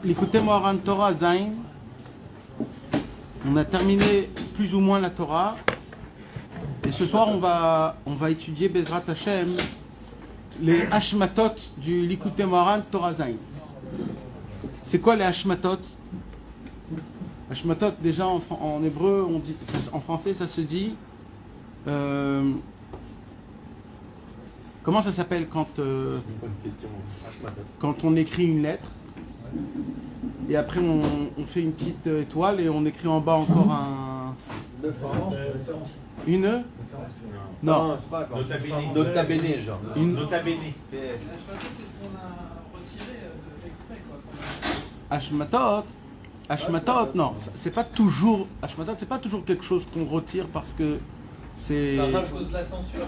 L'écoutez Moharan Torah Zain. On a terminé plus ou moins la Torah. Et ce soir, on va étudier Bezrat Hashem les Hashmatot du Likutei Moharan Torah Zain. C'est quoi les Hashmatot? Hashmatot, déjà en hébreu, on dit, en français, ça se dit. Comment ça s'appelle quand on écrit une lettre et après on fait une petite étoile et on écrit en bas encore un. Une. Non. Nota bene, genre. Nota bene. Hashmatot, non, c'est pas toujours. Hashmatot, c'est pas toujours quelque chose qu'on retire parce que c'est. À cause de la censure.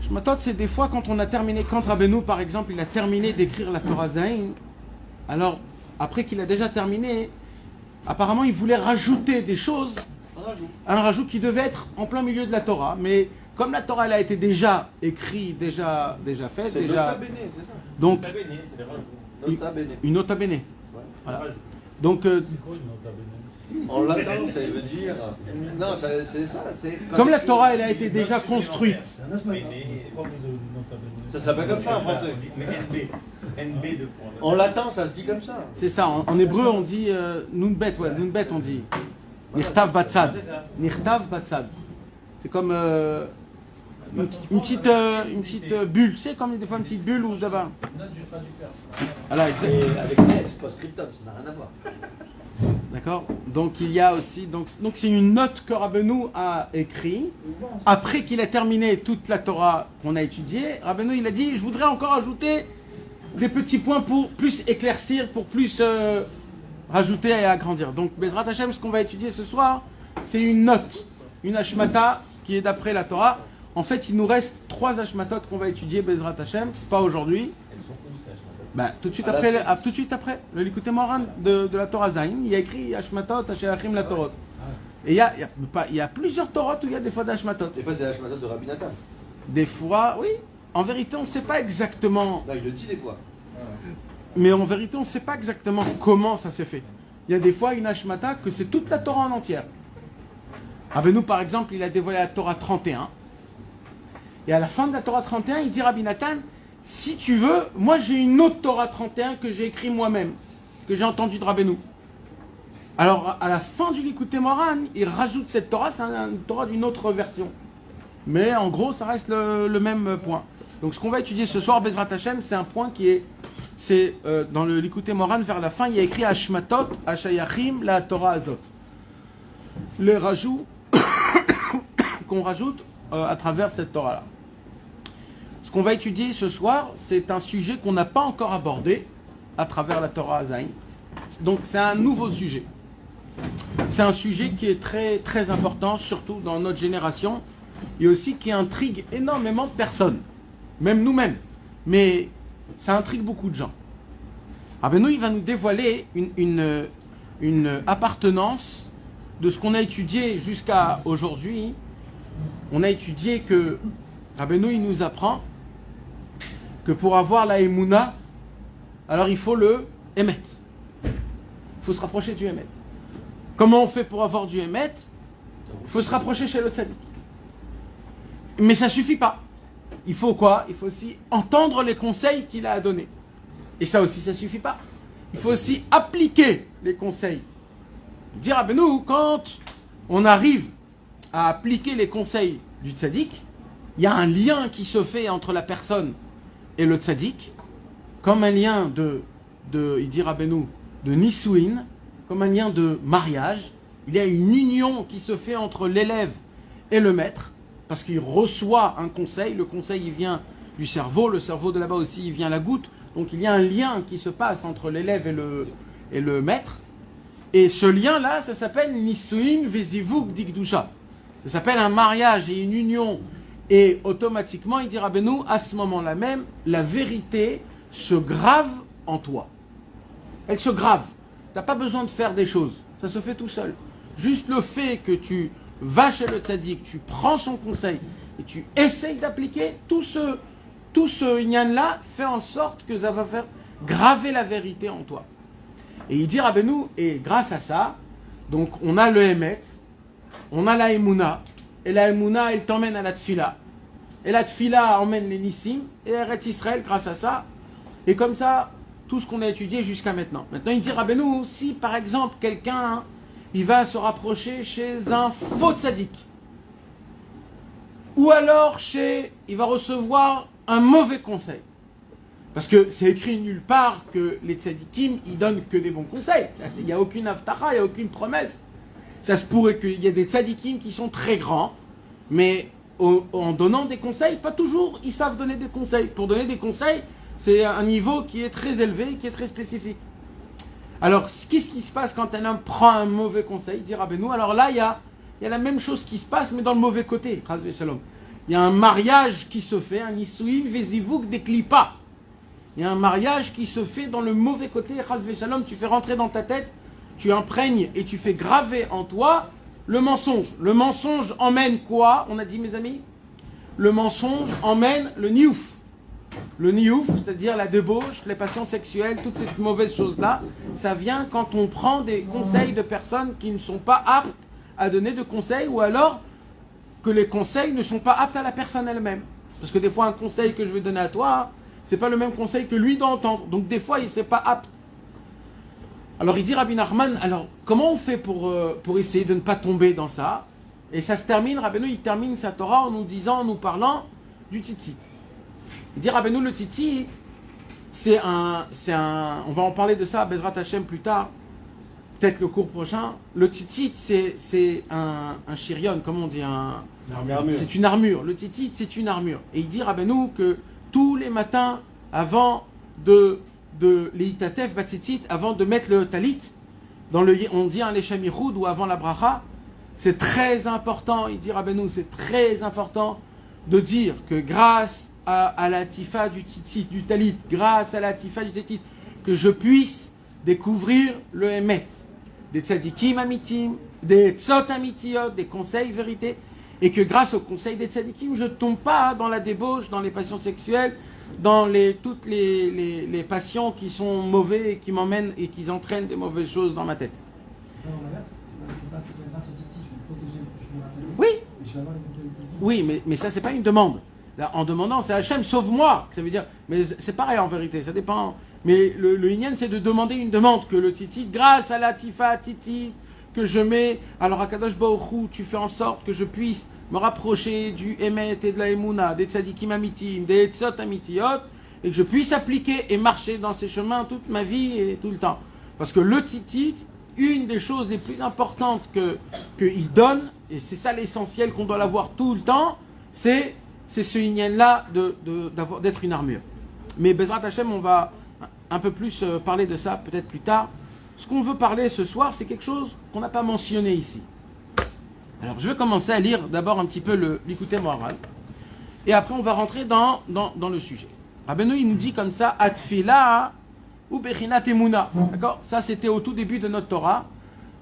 Hashmatot, c'est des fois quand on a terminé, quand Rabbeinu par exemple, il a terminé d'écrire la Torah Zain, alors après qu'il a déjà terminé, apparemment il voulait rajouter des choses, un rajout qui devait être en plein milieu de la Torah, mais comme la Torah elle a été déjà écrite, déjà faite, déjà. Nota bene, c'est ça. Donc Nota bene, c'est les rajouts. Nota bene. une nota bene. Ouais. Voilà. Donc C'est quoi une nota bene? En latin, ça veut dire. Non, c'est ça. comme la Torah elle a été déjà construite. C'est un asma. Pourquoi vous avez dit nota bene? Ça s'appelle comme ça en français. Mais NB de point. En latin, ça se dit comme ça. C'est ça, en hébreu on dit Nunbet, ouais, Nunbet on dit. Nirtav Batsad. Nirtav Batsad. C'est comme une petite bulle, tu sais, comme des fois une petite bulle ou d'abord. Note du traducteur. Voilà, exact. Et avec S, post-scriptum, ça n'a rien à voir. D'accord. Donc il y a aussi, donc c'est une note que Rabbeinu a écrite. Après qu'il a terminé toute la Torah qu'on a étudiée, Rabbeinu il a dit, je voudrais encore ajouter des petits points pour plus éclaircir, pour plus rajouter et agrandir. Donc Bezrat Hashem, ce qu'on va étudier ce soir, c'est une note, une hashmata qui est d'après la Torah. En fait, il nous reste 3 hashmatot qu'on va étudier Bezrat Hashem, pas aujourd'hui. Elles sont où ces hashmatot? Bah, tout de suite après, le Likutei Moharan de la Torah Zain, il y a écrit hashmatot, hashemachim la Torot. Et il y a plusieurs Torot où il y a des fois d'hashmatot. Des fois, c'est la Hashmatot de Rabbi Nathan. Des fois, oui. En vérité, on ne sait pas exactement. Là, il le dit des fois. Mais en vérité, on ne sait pas exactement comment ça s'est fait. Il y a des fois une hashmata que c'est toute la Torah en entière. Rabbeinu, par exemple, il a dévoilé la Torah 31. Et à la fin de la Torah 31, il dit Rabbi Nathan, si tu veux, moi j'ai une autre Torah 31 que j'ai écrit moi-même, que j'ai entendu de Rabbeinu. Alors, à la fin du Likutei Moharan, il rajoute cette Torah, c'est une Torah d'une autre version. Mais en gros, ça reste le même point. Donc, ce qu'on va étudier ce soir, Bezrat Hashem, c'est un point qui est. C'est dans le Likutei Moharan, vers la fin, il y a écrit Hashmatot, Hashayachim, la Torah Azot. Les rajouts qu'on rajoute à travers cette Torah-là. Ce qu'on va étudier ce soir, c'est un sujet qu'on n'a pas encore abordé à travers la Torah Zain. Donc, c'est un nouveau sujet. C'est un sujet qui est très, très important, surtout dans notre génération, et aussi qui intrigue énormément de personnes, même nous-mêmes. Mais ça intrigue beaucoup de gens. Rabbeinu, il va nous dévoiler une appartenance de ce qu'on a étudié jusqu'à aujourd'hui. On a étudié que Rabbeinu, il nous apprend que pour avoir la Emouna, alors il faut le Emet. Il faut se rapprocher du Emet. Comment on fait pour avoir du Emet? Il faut se rapprocher chez le Tzadik. Mais ça ne suffit pas. Il faut quoi? Il faut aussi entendre les conseils qu'il a à donner. Et ça aussi, ça ne suffit pas. Il faut aussi appliquer les conseils. Dire à Benou, quand on arrive à appliquer les conseils du Tzadik, il y a un lien qui se fait entre la personne et le Tzadik, comme un lien il dit Rabbeinu, de Nisuin, comme un lien de mariage. Il y a une union qui se fait entre l'élève et le maître, parce qu'il reçoit un conseil, le conseil il vient du cerveau, le cerveau de là-bas aussi il vient à la goutte, donc il y a un lien qui se passe entre l'élève et le maître, et ce lien-là, ça s'appelle Nisuin Vezivuk Dikdusha. Ça s'appelle un mariage et une union, et automatiquement, il dit Rabbeinu, à ce moment-là même, la vérité se grave en toi. Elle se grave. Tu n'as pas besoin de faire des choses, ça se fait tout seul. Juste le fait que tu vas chez le tzaddik, tu prends son conseil et tu essayes d'appliquer, tout ce inyan-là fait en sorte que ça va faire graver la vérité en toi. Et il dit Rabbeinu, et grâce à ça, donc on a le Emet, on a la Emouna, et la Emouna, elle t'emmène à la Tfila. Et la Tfila emmène les Nissim, et Eretz Israël grâce à ça. Et comme ça, tout ce qu'on a étudié jusqu'à maintenant. Maintenant, il dit Rabbeinu, si par exemple quelqu'un, il va se rapprocher chez un faux tzaddik, ou alors il va recevoir un mauvais conseil. Parce que c'est écrit nulle part que les tzadikim, ils donnent que des bons conseils. Il n'y a aucune aftacha, il n'y a aucune promesse. Ça se pourrait qu'il y ait des tzadikim qui sont très grands, mais en donnant des conseils, pas toujours ils savent donner des conseils. Pour donner des conseils, c'est un niveau qui est très élevé, qui est très spécifique. Alors, qu'est-ce qui se passe quand un homme prend un mauvais conseil, dit Rabbeinu? Alors là, il y a la même chose qui se passe, mais dans le mauvais côté. Il y a un mariage qui se fait, un Nisuin Vezivuk des Klipa. Il y a un mariage qui se fait dans le mauvais côté. Tu fais rentrer dans ta tête, tu imprègnes et tu fais graver en toi le mensonge. Le mensonge emmène quoi? On a dit, mes amis? Le mensonge emmène le niouf. Le niouf, c'est-à-dire la débauche, les passions sexuelles, toutes ces mauvaises choses-là, ça vient quand on prend des conseils de personnes qui ne sont pas aptes à donner de conseils, ou alors que les conseils ne sont pas aptes à la personne elle-même. Parce que des fois, un conseil que je vais donner à toi, c'est pas le même conseil que lui doit entendre. Donc des fois, il n'est pas apte. Alors il dit Rabbi Nachman, alors comment on fait pour essayer de ne pas tomber dans ça? Et ça se termine, Rabbeinu, il termine sa Torah en nous parlant du tzitzit. Il dit Rabbeinu, le tzitzit, on va en parler de ça à Bezrat Hashem plus tard, peut-être le cours prochain. Le tzitzit, c'est un chirion, comment on dit, c'est une armure. Le tzitzit, c'est une armure. Et il dit Rabbeinu que tous les matins, avant de l'Itatef Batzitzit, avant de mettre le talit, on dit un Leshamichoud ou avant la bracha, c'est très important, il dit Rabbeinu, c'est très important de dire que grâce à la tifa du tzitzit, du talit, grâce à la tifa du tzitzit, que je puisse découvrir le Emet, des tzadikim amitim, des tzot amitiot, des conseils vérités, et que grâce au conseil des tzadikim, je ne tombe pas dans la débauche, dans les passions sexuelles, dans toutes les passions qui sont mauvaises et qui m'emmènent et qui entraînent des mauvaises choses dans ma tête. Non, c'est pas grâce au tzitzit, je vais me protéger, je me rappelle. Oui. Et je vais avoir les conseils des tzadikim. Oui, mais ça, c'est pas une demande. Là, en demandant, c'est Hachem, sauve-moi. Ça veut dire, mais c'est pareil en vérité, ça dépend. Mais le Inyan, c'est de demander une demande, que le tzitzit, grâce à la tifa tzitzit, que je mets, alors à Kadosh Baruch Hu, tu fais en sorte que je puisse me rapprocher du Emet et de la Emouna, des tzadikim amitim, des tzot amitiot, et que je puisse appliquer et marcher dans ces chemins toute ma vie et tout le temps. Parce que le tzitzit, une des choses les plus importantes qu'il donne, et c'est ça l'essentiel qu'on doit l'avoir tout le temps, c'est ce Inyan-là d'être une armure. Mais Bezrat Hashem, on va un peu plus parler de ça peut-être plus tard. Ce qu'on veut parler ce soir, c'est quelque chose qu'on n'a pas mentionné ici. Alors je vais commencer à lire d'abord un petit peu l'Ikouté Moharan, et après on va rentrer dans le sujet. Rabbeinu, il nous dit comme ça, Atfila ou Bechinat Emuna. D'accord? Ça c'était au tout début de notre Torah.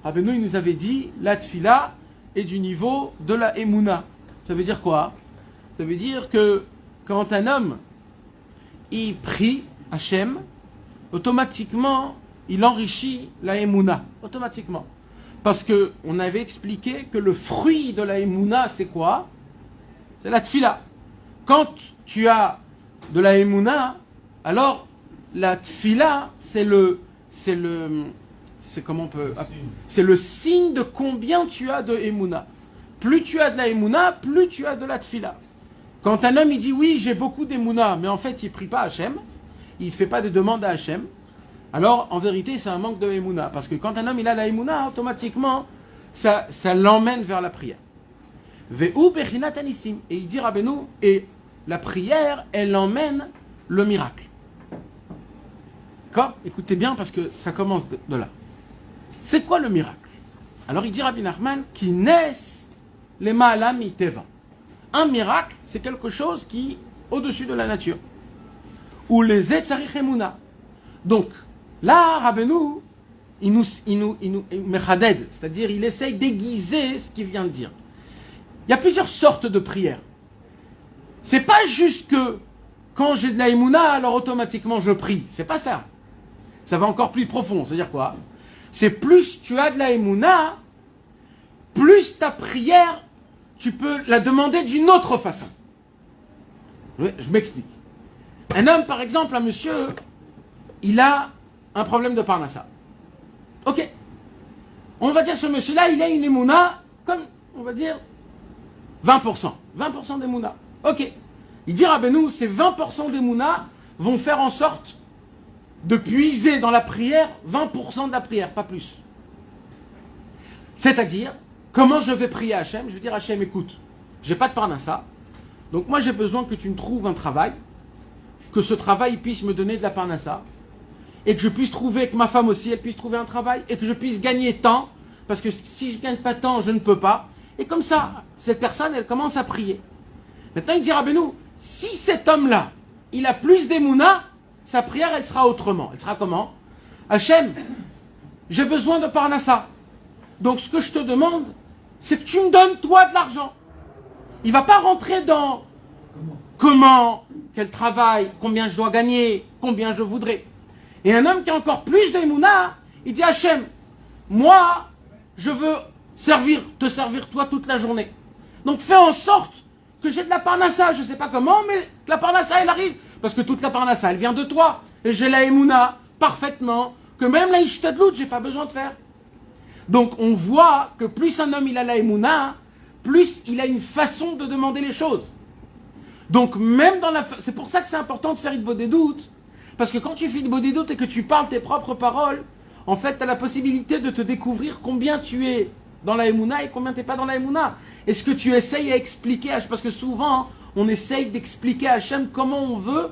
Rabbeinu, il nous avait dit, l'Atfila est du niveau de la Emuna. Ça veut dire quoi? Ça veut dire que quand un homme, il prie Hachem, automatiquement, il enrichit la Emouna. Automatiquement. Parce qu'on avait expliqué que le fruit de la Emouna, c'est quoi? C'est la Tfila. Quand tu as de la Emouna, alors la Tfila, c'est le signe de combien tu as de Emouna. Plus tu as de la Emouna, plus tu as de la Tfila. Quand un homme il dit oui, j'ai beaucoup d'Emouna, mais en fait il ne prie pas Hachem, il ne fait pas de demande à Hachem, alors en vérité c'est un manque de Emouna. Parce que quand un homme il a la Emouna, automatiquement ça l'emmène vers la prière. Ve'u bechinat anissim. Et il dit Rabbeinu, et la prière, elle emmène le miracle. D'accord? Écoutez bien parce que ça commence de là. C'est quoi le miracle? Alors il dit Rabbi Nachman, qui naissent les ma'alam miteva. Un miracle, c'est quelque chose qui est au-dessus de la nature. Ou les etzarich emuna. Donc, là, Rabbeinu, il nous mechaded, c'est-à-dire il essaye d'aiguiser ce qu'il vient de dire. Il y a plusieurs sortes de prières. C'est pas juste que quand j'ai de la emuna, alors automatiquement je prie. C'est pas ça. ça va encore plus profond. C'est-à-dire quoi? C'est plus tu as de la émouna, plus ta prière, tu peux la demander d'une autre façon. Je m'explique. Un homme, par exemple, un monsieur, il a un problème de parnassa. Ok. On va dire ce monsieur-là, il a une émouna, comme, on va dire, 20%. 20% d'émouna. Ok. Il dit, Rabbeinu, ces 20% d'émouna vont faire en sorte de puiser dans la prière 20% de la prière, pas plus. C'est-à-dire, comment je vais prier Hachem? Je vais dire, Hachem, écoute, j'ai pas de parnassa, donc moi j'ai besoin que tu me trouves un travail, que ce travail puisse me donner de la parnassa, et que je puisse trouver, que ma femme aussi, elle puisse trouver un travail, et que je puisse gagner tant, parce que si je gagne pas tant, je ne peux pas. Et comme ça, cette personne, elle commence à prier. Maintenant, il dit, Rabbeinu, si cet homme-là, il a plus d'émouna, sa prière, elle sera autrement. Elle sera comment? Hachem, j'ai besoin de parnassa. Donc, ce que je te demande, c'est que tu me donnes, toi, de l'argent. Il va pas rentrer dans comment, quel travail, combien je dois gagner, combien je voudrais. Et un homme qui a encore plus d'émouna, il dit, Hachem, moi, je veux te servir toi toute la journée. Donc, fais en sorte que j'ai de la parnassa. Je sais pas comment, mais la parnassa, elle arrive. Parce que toute la parnassa, elle vient de toi. Et j'ai la émouna parfaitement, que même la ishtadlout, j'ai pas besoin de faire. Donc on voit que plus un homme il a la émouna, plus il a une façon de demander les choses. Donc même dans la... C'est pour ça que c'est important de faire Hitbodedut. Parce que quand tu fais Hitbodedut et que tu parles tes propres paroles, en fait tu as la possibilité de te découvrir combien tu es dans la émouna et combien tu n'es pas dans la émouna. Et ce que tu essayes à expliquer, parce que souvent on essaye d'expliquer à Hachem comment on veut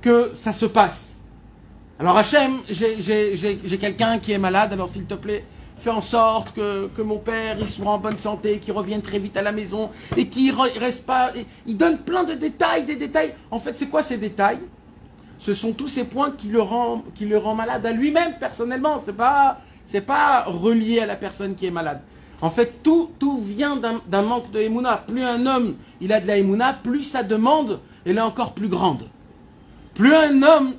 que ça se passe. Alors Hachem, j'ai quelqu'un qui est malade, alors s'il te plaît, fais en sorte que mon père il soit en bonne santé, qu'il revienne très vite à la maison et qu'il reste pas... Il donne plein de détails, des détails. En fait, c'est quoi ces détails? Ce sont tous ces points qui le rend malade à lui-même personnellement. C'est pas relié à la personne qui est malade. En fait, tout vient d'un manque de émouna. Plus un homme il a de la émouna, plus sa demande elle est encore plus grande. Plus un homme,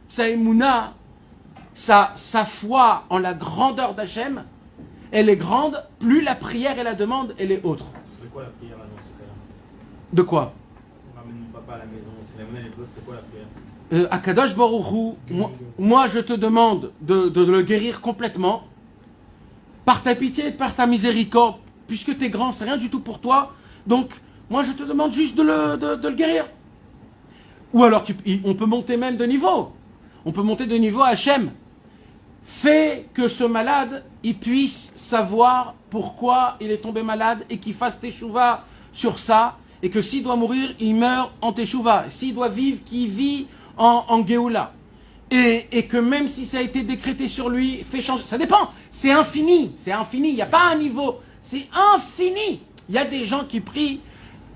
sa émouna, sa foi en la grandeur d'Hachem, elle est grande, plus la prière et la demande, elle est autre. C'est quoi la prière là, dans ce cas-là? De quoi? On ramène mon papa à la maison, si la monnaie est grosse, c'est quoi la prière? Akadosh Baruch Hu, moi je te demande de le guérir complètement, par ta pitié, par ta miséricorde, puisque tu es grand, c'est rien du tout pour toi, donc moi je te demande juste de le guérir. Ou alors on peut monter même de niveau. On peut monter de niveau à Hachem. Fais que ce malade, il puisse savoir pourquoi il est tombé malade et qu'il fasse teshuva sur ça. Et que s'il doit mourir, il meurt en teshuva. S'il doit vivre, qu'il vit en Géoula. Et que même si ça a été décrété sur lui, fait changer. Ça dépend. C'est infini. C'est infini. Il n'y a pas un niveau. C'est infini. Il y a des gens qui prient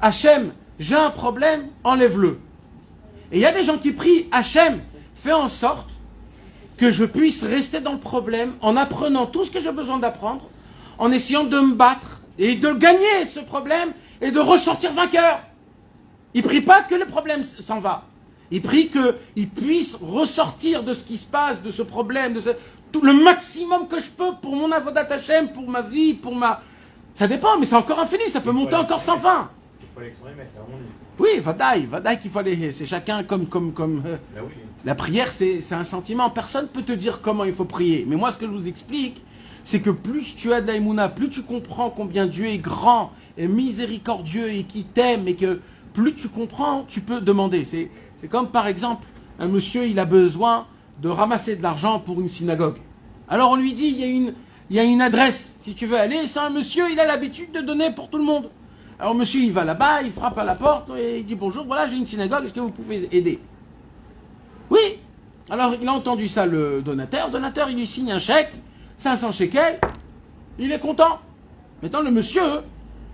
Hachem, j'ai un problème, enlève-le. Et il y a des gens qui prient Hachem, fais en sorte que je puisse rester dans le problème en apprenant tout ce que j'ai besoin d'apprendre, en essayant de me battre et de gagner ce problème et de ressortir vainqueur. Il ne prie pas que le problème s'en va. Il prie qu'il puisse ressortir de ce qui se passe, de ce problème, tout le maximum que je peux pour mon avodat Hachem, pour ma vie, pour ma... Ça dépend, mais c'est encore infini, ça peut monter encore sans fin. Il faut aller sur les mettre, là, on est. Oui, vadaï qu'il faut aller. C'est chacun comme Bah oui. la prière, c'est un sentiment. Personne ne peut te dire comment il faut prier. Mais moi, ce que je vous explique, c'est que plus tu as de la émouna, plus tu comprends combien Dieu est grand et miséricordieux et qui t'aime, et que plus tu comprends, tu peux demander. C'est comme par exemple, un monsieur, il a besoin de ramasser de l'argent pour une synagogue. Alors on lui dit, il y a une adresse, si tu veux aller. C'est un monsieur, il a l'habitude de donner pour tout le monde. Alors monsieur, il va là-bas, il frappe à la porte et il dit bonjour, voilà, j'ai une synagogue, est-ce que vous pouvez aider? Oui. Alors il a entendu ça, le donateur. Le donateur, il lui signe un chèque, 500 shekels, il est content. Maintenant, le monsieur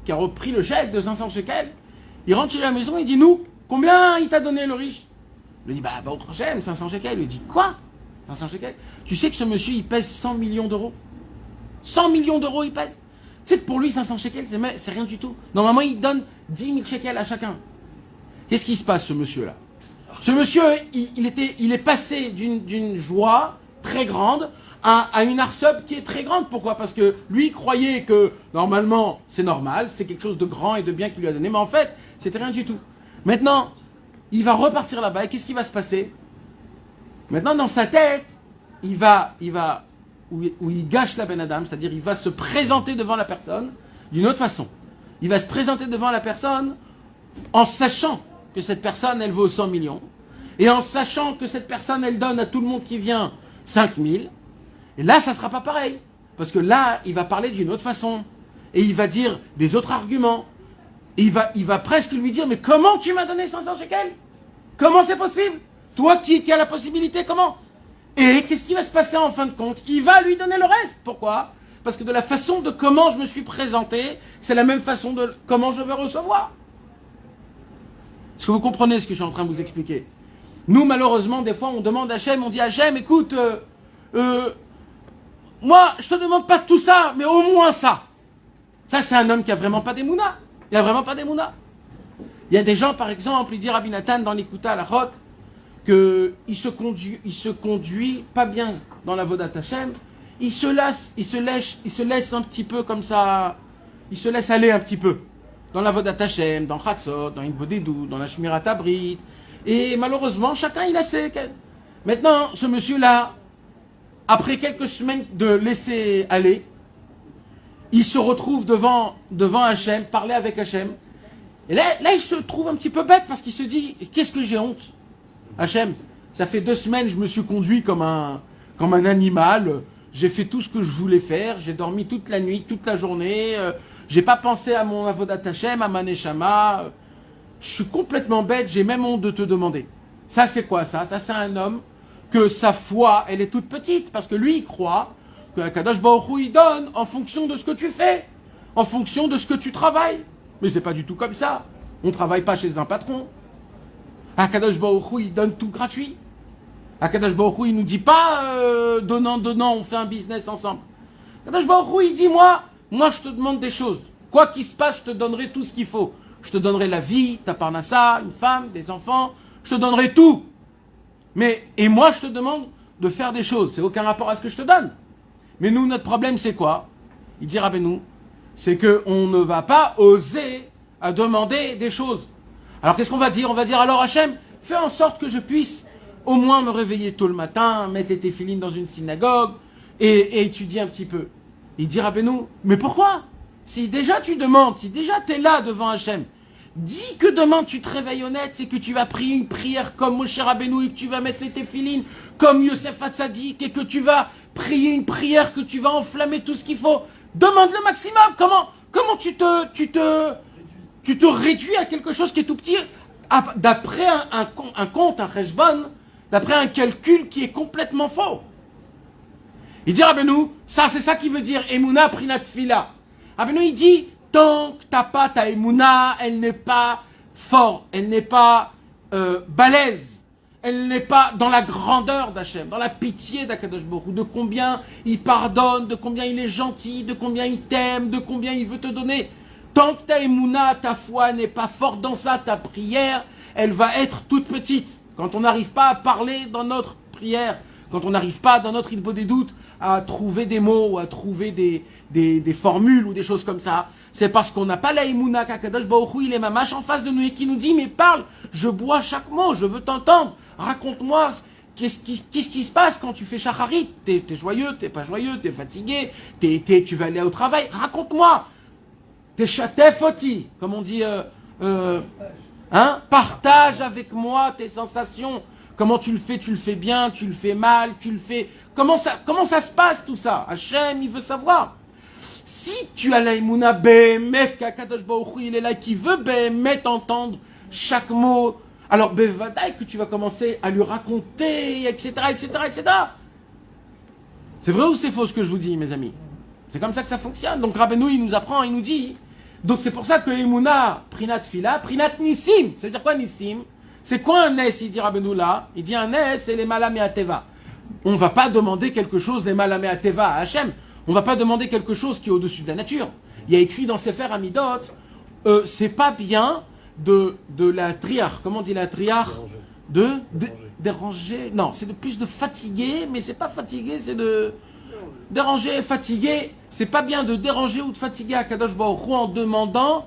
qui a repris le chèque de 500 shekels, il rentre chez la maison, il dit nous, combien il t'a donné le riche? Il lui dit bah autre Hachem, 500 shekels. Il lui dit quoi? 500 shekels? Tu sais que ce monsieur, il pèse 100 millions d'euros? 100 millions d'euros, il pèse. Tu sais que pour lui, 500 shekels, c'est rien du tout. Normalement, il donne 10 000 shekels à chacun. Qu'est-ce qui se passe, ce monsieur-là? Ce monsieur, il est passé d'une joie très grande à une arsub qui est très grande. Pourquoi? Parce que lui croyait que normalement c'est normal, c'est quelque chose de grand et de bien qu'il lui a donné, mais en fait c'était rien du tout. Maintenant, il va repartir là-bas et qu'est-ce qui va se passer? Maintenant dans sa tête, où il gâche la Ben Adam, c'est-à-dire il va se présenter devant la personne d'une autre façon. Il va se présenter devant la personne en sachant que cette personne, elle vaut 100 millions, et en sachant que cette personne, elle donne à tout le monde qui vient 5000, et là, ça ne sera pas pareil. Parce que là, il va parler d'une autre façon, et il va dire des autres arguments, et il va presque lui dire, mais comment tu m'as donné 500 shekels? Comment c'est possible? Toi qui as la possibilité, comment? Et qu'est-ce qui va se passer en fin de compte? Il va lui donner le reste. Pourquoi? Parce que de la façon de comment je me suis présenté, c'est la même façon de comment je vais recevoir. Est-ce que vous comprenez ce que je suis en train de vous expliquer? Nous, malheureusement, des fois, on demande à Hachem, on dit à Hachem, écoute, moi, je te demande pas tout ça, mais au moins ça. Ça, c'est un homme qui a vraiment pas d'émouna. Il a vraiment pas d'émouna. Il y a des gens, par exemple, il dit Rabbi Nathan dans l'Ikuta à la Chot, qu'il se conduit pas bien dans la Vodat Hachem. Il se laisse un petit peu comme ça, il se laisse aller un petit peu dans la Vodat Hashem, dans Chatzot, dans Inbodedou, dans la Shmirat Abrit. Et malheureusement, chacun il a ses... Maintenant, ce monsieur-là, après quelques semaines de laisser aller, il se retrouve devant Hachem, parler avec Hachem. Et là, il se trouve un petit peu bête parce qu'il se dit, qu'est-ce que j'ai honte? Hachem, ça fait 2 semaines, je me suis conduit comme un animal. J'ai fait tout ce que je voulais faire, j'ai dormi toute la nuit, toute la journée, j'ai pas pensé à mon avodat Hashem, à ma neshama, je suis complètement bête, j'ai même honte de te demander. Ça c'est quoi ça? Ça c'est un homme que sa foi, elle est toute petite, parce que lui il croit que Akadosh Baruch Hu il donne en fonction de ce que tu fais, en fonction de ce que tu travailles. Mais c'est pas du tout comme ça, on travaille pas chez un patron. Akadosh Baruch Hu il donne tout gratuit. Akadosh Baruch Hu, il nous dit pas donnant, on fait un business ensemble. Akadosh Baruch Hu, il dit moi je te demande des choses. Quoi qu'il se passe, je te donnerai tout ce qu'il faut. Je te donnerai la vie, ta parnassa, une femme, des enfants. Je te donnerai tout. Et moi, je te demande de faire des choses. C'est aucun rapport à ce que je te donne. Mais nous, notre problème, c'est quoi? Il dit Rabbeinu, c'est qu'on ne va pas oser à demander des choses. Alors qu'est-ce qu'on va dire? On va dire alors Hachem, fais en sorte que je puisse au moins me réveiller tôt le matin, mettre les téphilines dans une synagogue et étudier un petit peu. Il dit Rabbeinu, mais pourquoi? Si déjà tu demandes, si déjà tu es là devant Hachem, dis que demain tu te réveilles honnête, c'est que tu vas prier une prière comme Moshe Rabbeinu et que tu vas mettre les téphilines comme Yosef Hatzadik et que tu vas prier une prière, que tu vas enflammer tout ce qu'il faut. Demande le maximum. Comment tu te réduis à quelque chose qui est tout petit d'après un compte, un cheshbon, d'après un calcul qui est complètement faux. Il dit Rabbeinu, ça c'est ça qui veut dire Emouna Prinat Fila. Rabbeinu il dit, tant que t'as pas ta Emouna, elle n'est pas forte, elle n'est pas balèze, elle n'est pas dans la grandeur d'Hachem, dans la pitié d'Akadosh Baruch Hu, de combien il pardonne, de combien il est gentil, de combien il t'aime, de combien il veut te donner. Tant que ta Emouna, ta foi n'est pas forte dans ça, ta prière, elle va être toute petite. Quand on n'arrive pas à parler dans notre prière, quand on n'arrive pas dans notre Ilbo des doutes à trouver des mots ou à trouver des formules ou des choses comme ça, c'est parce qu'on n'a pas la Emouna qu'Akadosh Baruch Hu, il est mamache en face de nous et qui nous dit, mais parle, je bois chaque mot, je veux t'entendre, raconte-moi, qu'est-ce qui se passe quand tu fais shacharit? T'es joyeux, t'es pas joyeux, t'es fatigué, tu vas aller au travail, raconte-moi, t'es chatefoti, comme on dit, partage avec moi tes sensations. Comment tu le fais bien, tu le fais mal, tu le fais... Comment ça se passe tout ça? Hachem, il veut savoir. Si tu as la Emouna Behemet, qu'Akadosh Baruch Hu, il est là, qui veut Behemet entendre chaque mot, alors Bevadaï que tu vas commencer à lui raconter, etc., etc., etc. C'est vrai ou c'est faux ce que je vous dis, mes amis? C'est comme ça que ça fonctionne. Donc Rabbeinu, il nous apprend, il nous dit... Donc c'est pour ça que Emouna, Prinat Fila, Prinat Nissim. Ça veut dire quoi Nissim? C'est quoi un Nes? Il dit Rabbeinu là. Il dit un Nes, c'est les Malamé Ateva. On ne va pas demander quelque chose, les Malamé Ateva à Hachem. On ne va pas demander quelque chose qui est au-dessus de la nature. Il y a écrit dans Sefer Amidot, c'est pas bien de la triarche. Comment on dit la triarche? déranger. Non, c'est de plus de fatiguer, mais c'est pas fatiguer, c'est de déranger, fatiguer. C'est pas bien de déranger ou de fatiguer Akadosh Baruch Hu en demandant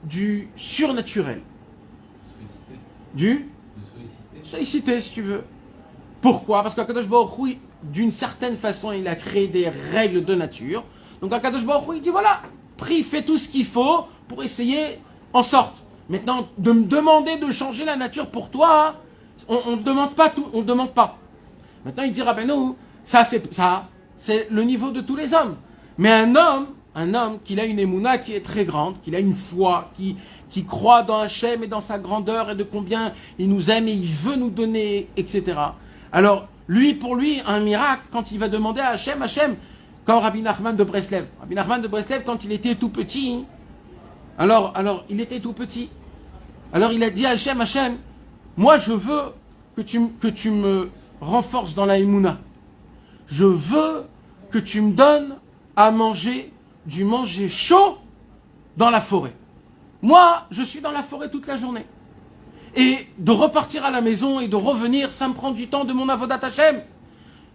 du surnaturel. Du solliciter, si tu veux. Pourquoi? Parce qu'Akadosh Baruch Hu, d'une certaine façon, il a créé des règles de nature. Donc Akadosh Baruch Hu, il dit voilà, prie, fais tout ce qu'il faut pour essayer en sorte. Maintenant, de me demander de changer la nature pour toi, on ne demande pas tout, on ne demande pas. Maintenant, il dira, ben non, ça, c'est le niveau de tous les hommes. Mais un homme qui a une émouna qui est très grande, qui a une foi, qui croit dans Hachem et dans sa grandeur et de combien il nous aime et il veut nous donner, etc. Alors, pour lui, un miracle, quand il va demander à Hachem, comme Rabbi Nachman de Breslev. Rabbi Nachman de Breslev, quand il était tout petit, alors il était tout petit. Alors il a dit à Hachem, moi je veux que tu me renforces dans la émouna. Je veux que tu me donnes à manger du manger chaud dans la forêt. Moi, je suis dans la forêt toute la journée. Et de repartir à la maison et de revenir, ça me prend du temps de mon avodat Hachem.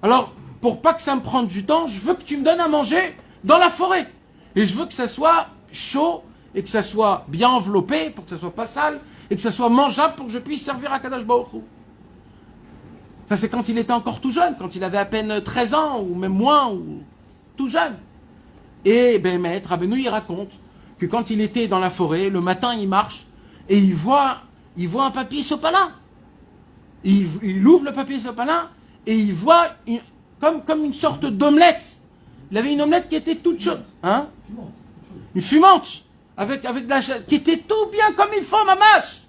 Alors, pour pas que ça me prenne du temps, je veux que tu me donnes à manger dans la forêt. Et je veux que ça soit chaud et que ça soit bien enveloppé pour que ça soit pas sale et que ça soit mangeable pour que je puisse servir à Kadosh Baruch Hu. Ça, c'est quand il était encore tout jeune, quand il avait à peine 13 ans ou même moins, ou tout jeune. Et ben, Maître Rabbeinu, il raconte que quand il était dans la forêt, le matin, il marche et il voit un papier sopalin. Il ouvre le papier sopalin et il voit comme une sorte d'omelette. Il avait une omelette qui était toute chaude, hein? Une fumante, avec de la qui était tout bien comme il faut, mamache.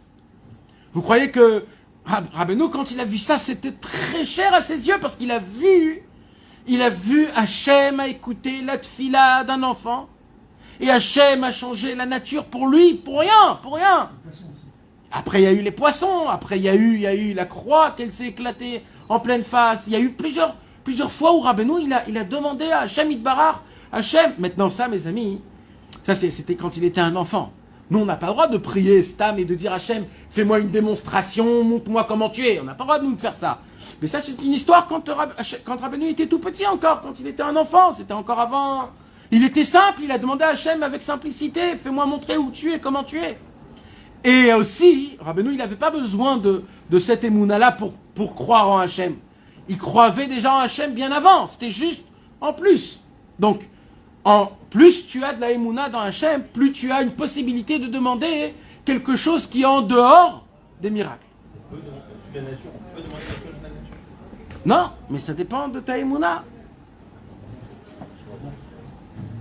Vous croyez que Rabbeinu, quand il a vu ça, c'était très cher à ses yeux parce qu'il a vu Hachem a écouté la tfila d'un enfant et Hachem a changé la nature pour lui, pour rien. Après, il y a eu les poissons, après, il y a eu la croix qu'elle s'est éclatée en pleine face. Il y a eu plusieurs fois où Rabbeinu, il a demandé à Hachem Yitbarach, Hachem, maintenant ça, mes amis, ça c'était quand il était un enfant. Nous, on n'a pas le droit de prier Stam et de dire Hachem, fais-moi une démonstration, montre-moi comment tu es. On n'a pas le droit de nous faire ça. Mais ça, c'est une histoire quand Rabbeinu était tout petit encore, quand il était un enfant, c'était encore avant. Il était simple, il a demandé à Hachem avec simplicité, fais-moi montrer où tu es, comment tu es. Et aussi, Rabbeinu, il n'avait pas besoin de cette émouna-là pour croire en Hachem. Il croyait déjà en Hachem bien avant, c'était juste en plus. Donc, en plus tu as de la émouna dans Hachem, plus tu as une possibilité de demander quelque chose qui est en dehors des miracles. On peut demander au-dessus de la nature, on peut demander quelque chose de la nature. Non, mais ça dépend de ta émouna.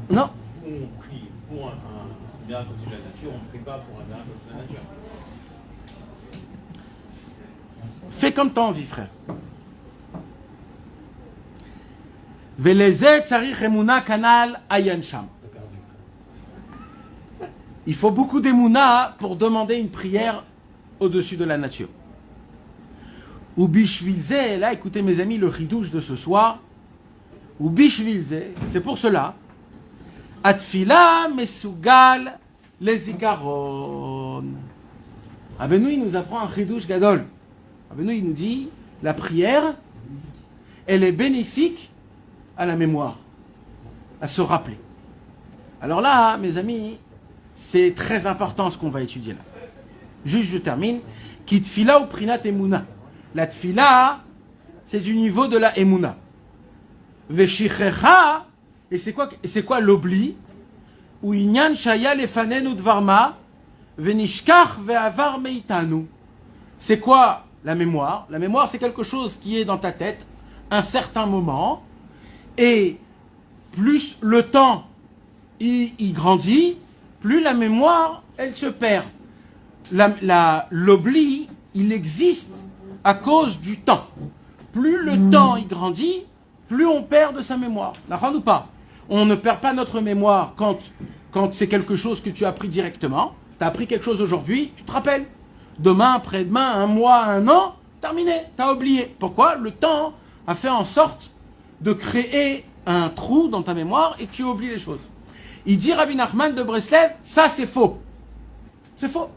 Non. On prie pour un miracle au-dessus de la nature, on ne prie pas pour un miracle au-dessus de la nature. Fais comme t'as envie, frère. Velezet tzarich emuna kanal ayan sham. Il faut beaucoup d'émouna pour demander une prière au-dessus de la nature. Ou bishvilze, là, écoutez mes amis, le chidouche de ce soir. Ou bishvilze, c'est pour cela. Atfila mesugal lezikaron. Rabbeinu, il nous apprend un chidouche gadol. Rabbeinu, il nous dit, la prière, elle est bénéfique à la mémoire, à se rappeler. Alors là, mes amis, c'est très important ce qu'on va étudier là. Juste, je termine. Ki tfila ou prinat emuna. La tfila, c'est du niveau de la emuna. Veshichecha, et c'est quoi l'obli? Ou inyan shaya lefanenu dvarma, venishkach ve'avar meitanu. C'est quoi la mémoire? La mémoire, c'est quelque chose qui est dans ta tête, un certain moment, et plus le temps il grandit, plus la mémoire, elle se perd. L'oubli, il existe à cause du temps. Plus le temps il grandit, plus on perd de sa mémoire. D'accord ou pas? On ne perd pas notre mémoire quand c'est quelque chose que tu as appris directement. Tu as appris quelque chose aujourd'hui, tu te rappelles. Demain, après-demain, un mois, un an, terminé, tu as oublié. Pourquoi? Le temps a fait en sorte de créer un trou dans ta mémoire et que tu oublies les choses. Il dit, Rabbi Nachman de Breslev, ça c'est faux. C'est faux.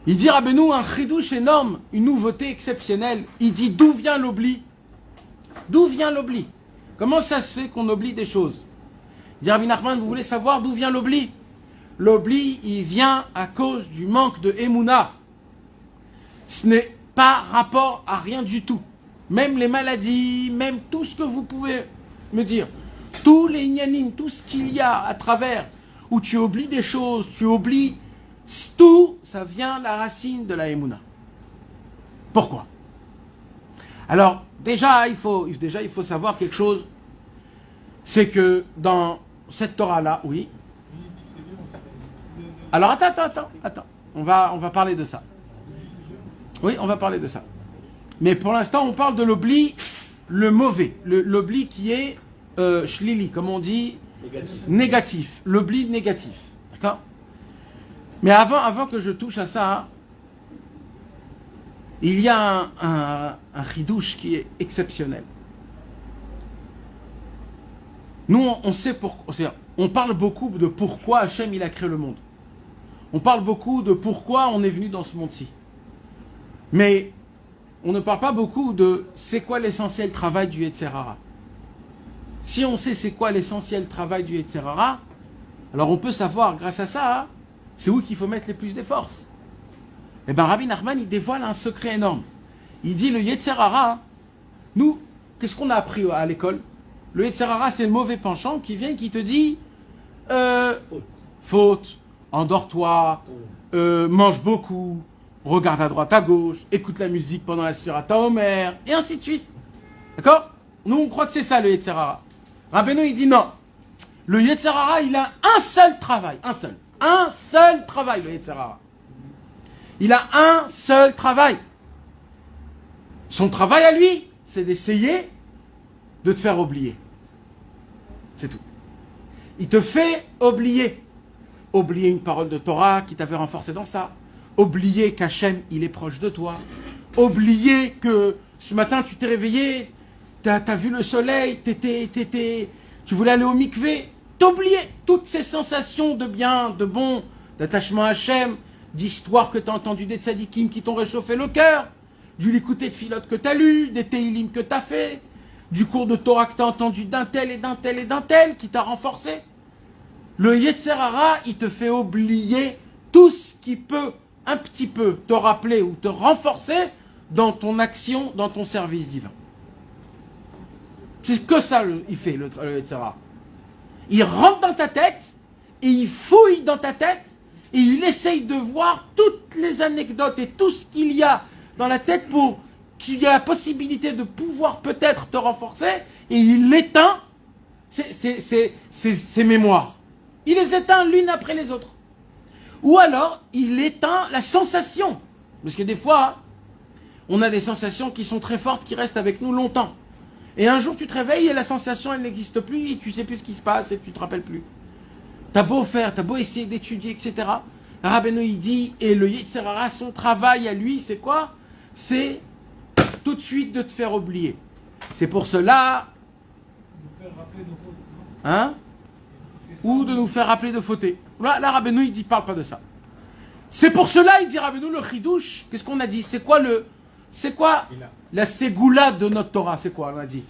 Il dit Rabbeinu un chidouche énorme, une nouveauté exceptionnelle. Il dit d'où vient l'oubli? D'où vient l'oubli? Comment ça se fait qu'on oublie des choses? Il dit Rabbi Nachman, vous voulez savoir d'où vient l'oubli? L'oubli, il vient à cause du manque de Emouna. Ce n'est pas rapport à rien du tout. Même les maladies, même tout ce que vous pouvez me dire. Tous les ignanim, tout ce qu'il y a à travers, où tu oublies des choses, tu oublies, tout, ça vient la racine de la Emouna. Pourquoi? Alors, déjà, il faut savoir quelque chose. C'est que dans cette Torah-là, oui. Alors, attends. On va parler de ça. Oui, on va parler de ça. Mais pour l'instant, on parle de l'oubli, le mauvais. L'oubli qui est shlili, comme on dit, négatif. L'oubli négatif. D'accord? Mais avant que je touche à ça, il y a un chidouche qui est exceptionnel. Nous, on sait pourquoi. On parle beaucoup de pourquoi Hachem il a créé le monde. On parle beaucoup de pourquoi on est venu dans ce monde-ci. Mais on ne parle pas beaucoup de c'est quoi l'essentiel travail du Yetzer Hara. Si on sait c'est quoi l'essentiel travail du Yetzer Hara, alors on peut savoir grâce à ça, c'est où qu'il faut mettre les plus de forces. Et bien Rabbi Nachman il dévoile un secret énorme. Il dit le Yetzer Hara, nous, qu'est-ce qu'on a appris à l'école? Le Yetzer Hara c'est le mauvais penchant qui vient qui te dit faute, endors-toi, mange beaucoup, regarde à droite à gauche, écoute la musique pendant la Sfirata Omer, et ainsi de suite. D'accord? Nous on croit que c'est ça le Yetzer Hara. Rabbeinu il dit non. Le Yetzer Hara il a un seul travail, un seul travail le Yetzer Hara. Il a un seul travail. Son travail à lui, c'est d'essayer de te faire oublier. C'est tout. Il te fait oublier. Oublier une parole de Torah qui t'avait renforcé dans ça. Oublier qu'Hachem, il est proche de toi. Oublier que ce matin, tu t'es réveillé, t'as vu le soleil, tu voulais aller au mikvé. T'oublier toutes ces sensations de bien, de bon, d'attachement à Hachem, d'histoires que tu as entendues des tzadikim qui t'ont réchauffé le cœur, du likuté de filote que tu as lu, des teilim que tu as fait, du cours de Torah que tu as entendu d'un tel et d'un tel et d'un tel qui t'a renforcé. Le Yetzer Hara, il te fait oublier tout ce qui peut un petit peu te rappeler ou te renforcer dans ton action, dans ton service divin. C'est que ça, il fait, le Yetzer Hara. Il rentre dans ta tête, et il fouille dans ta tête, et il essaye de voir toutes les anecdotes et tout ce qu'il y a dans la tête pour qu'il y ait la possibilité de pouvoir peut-être te renforcer, et il éteint ses mémoires. Il les éteint l'une après les autres. Ou alors, il éteint la sensation. Parce que des fois, on a des sensations qui sont très fortes, qui restent avec nous longtemps. Et un jour, tu te réveilles et la sensation, elle n'existe plus, et tu sais plus ce qui se passe, et tu te rappelles plus. T'as beau faire, t'as beau essayer d'étudier, etc. Rabbeinu, il dit, et le Yetzer Hara, son travail à lui, c'est quoi? C'est tout de suite de te faire oublier. C'est pour cela... Hein? Ou de nous faire rappeler de fauter. Là, Rabbeinu, il dit, parle pas de ça. C'est pour cela, il dit Rabbeinu, le chidouche, qu'est-ce qu'on a dit? C'est quoi la ségoula de notre Torah? C'est quoi, on a dit?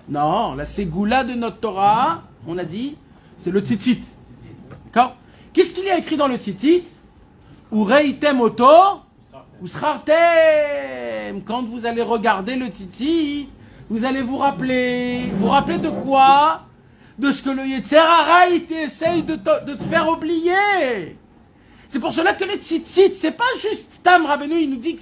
Non, la ségoula de notre Torah, on a dit, c'est le tzitzit. D'accord? Qu'est-ce qu'il y a écrit dans le tzitzit? Ureitem oto, usrartem. Quand vous allez regarder le tzitzit, vous allez vous rappeler. Vous rappeler de quoi? De ce que le Yetzer Hara, il essaye de te faire oublier. C'est pour cela que le tzitzit, c'est pas juste Tam Rabbeinu, il nous dit que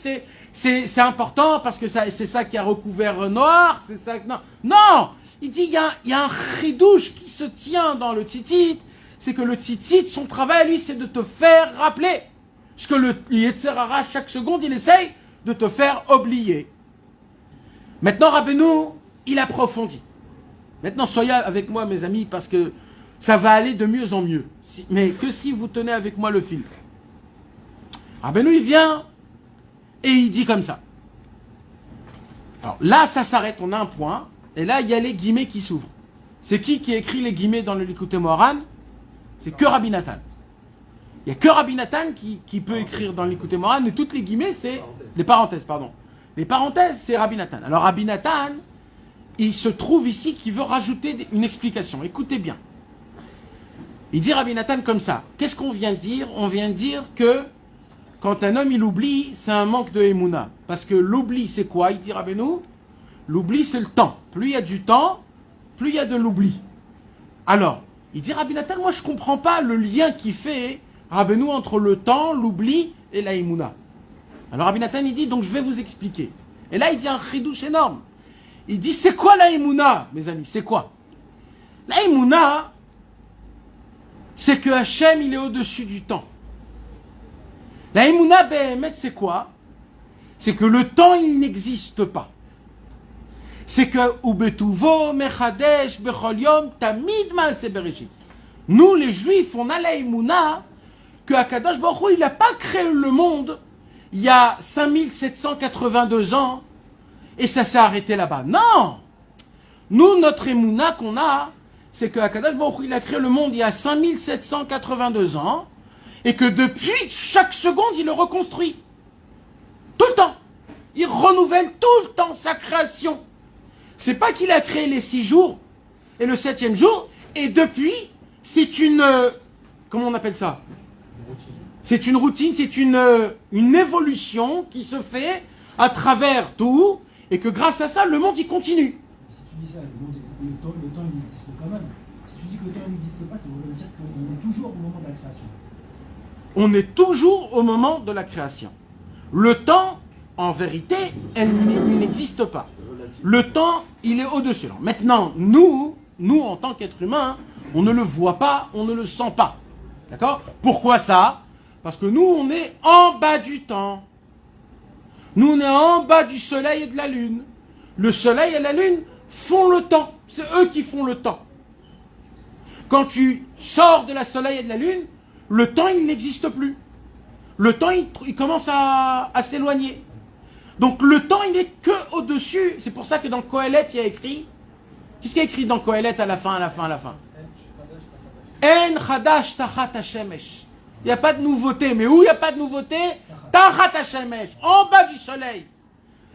c'est important parce que c'est ça qui a recouvert noir, c'est ça que... Non, il dit il y a un chidouche qui se tient dans le tzitzit, c'est que le tzitzit, son travail, lui, c'est de te faire rappeler. Ce que le Yetzer Hara, chaque seconde, il essaye de te faire oublier. Maintenant, Rabbeinu, il approfondit. Maintenant, soyez avec moi, mes amis, parce que ça va aller de mieux en mieux. Mais que si vous tenez avec moi le fil. Rabbeinu, il vient et il dit comme ça. Alors là, ça s'arrête, on a un point. Et là, il y a les guillemets qui s'ouvrent. C'est qui écrit les guillemets dans le Likutei Moharan? C'est que Rabbi Nathan. Il n'y a que Rabbi Nathan qui peut écrire dans l'Écoute Moran, et toutes les guillemets, c'est... Les parenthèses, pardon. Les parenthèses, c'est Rabbi Nathan. Alors Rabbi Nathan, il se trouve ici qu'il veut rajouter une explication. Écoutez bien. Il dit Rabbi Nathan comme ça. Qu'est-ce qu'on vient de dire? On vient de dire que quand un homme il oublie, c'est un manque de Emouna. Parce que l'oubli, c'est quoi? Il dit Rabbeinu, l'oubli, c'est le temps. Plus il y a du temps, plus il y a de l'oubli. Alors, il dit Rabbi Nathan, moi je ne comprends pas le lien qui fait Rabbeinu entre le temps, l'oubli et la Emouna. Alors Rabbi Nathan, il dit, donc je vais vous expliquer. Et là, il dit un chidouche énorme. Il dit, c'est quoi la Emouna, mes amis? C'est quoi? La Emouna, c'est que Hachem, il est au-dessus du temps. La Emouna, c'est quoi? C'est que le temps, il n'existe pas. C'est que Ubetuvo, Mechadesh, Bechol Yom, Tamid Maaseh Bereshit. Nous, les Juifs, on a la Emouna que Akadosh Baruch Hu, il n'a pas créé le monde il y a 5782 ans et ça s'est arrêté là-bas. Non! Nous, notre Emouna qu'on a, c'est que Akadosh Baruch Hu, il a créé le monde il y a 5782 ans et que depuis, chaque seconde, il le reconstruit. Tout le temps. Il renouvelle tout le temps sa création. C'est pas qu'il a créé les 6 jours et le 7e jour, et depuis, c'est une... comment on appelle ça? C'est une routine, c'est une évolution qui se fait à travers tout, et que grâce à ça, le monde, il continue. Si tu dis ça, le temps, il existe quand même. Si tu dis que le temps n'existe pas, ça veut dire qu'on est toujours au moment de la création. On est toujours au moment de la création. Le temps, en vérité, il n'existe pas. Le temps, il est au-dessus. Maintenant, nous, en tant qu'êtres humains, on ne le voit pas, on ne le sent pas. D'accord? Pourquoi ça? Parce que nous, on est en bas du temps. Nous, on est en bas du soleil et de la lune. Le soleil et la lune font le temps. C'est eux qui font le temps. Quand tu sors de la soleil et de la lune, le temps, il n'existe plus. Le temps, il commence à s'éloigner. Donc le temps, il n'est que au-dessus. C'est pour ça que dans Kohelet, il y a écrit... Qu'est-ce qu'il y a écrit dans Kohelet à la fin? En chadash tachat hashemesh. Il n'y a pas de nouveauté. Mais où il n'y a pas de nouveauté? Tachat hashemesh. En bas du soleil.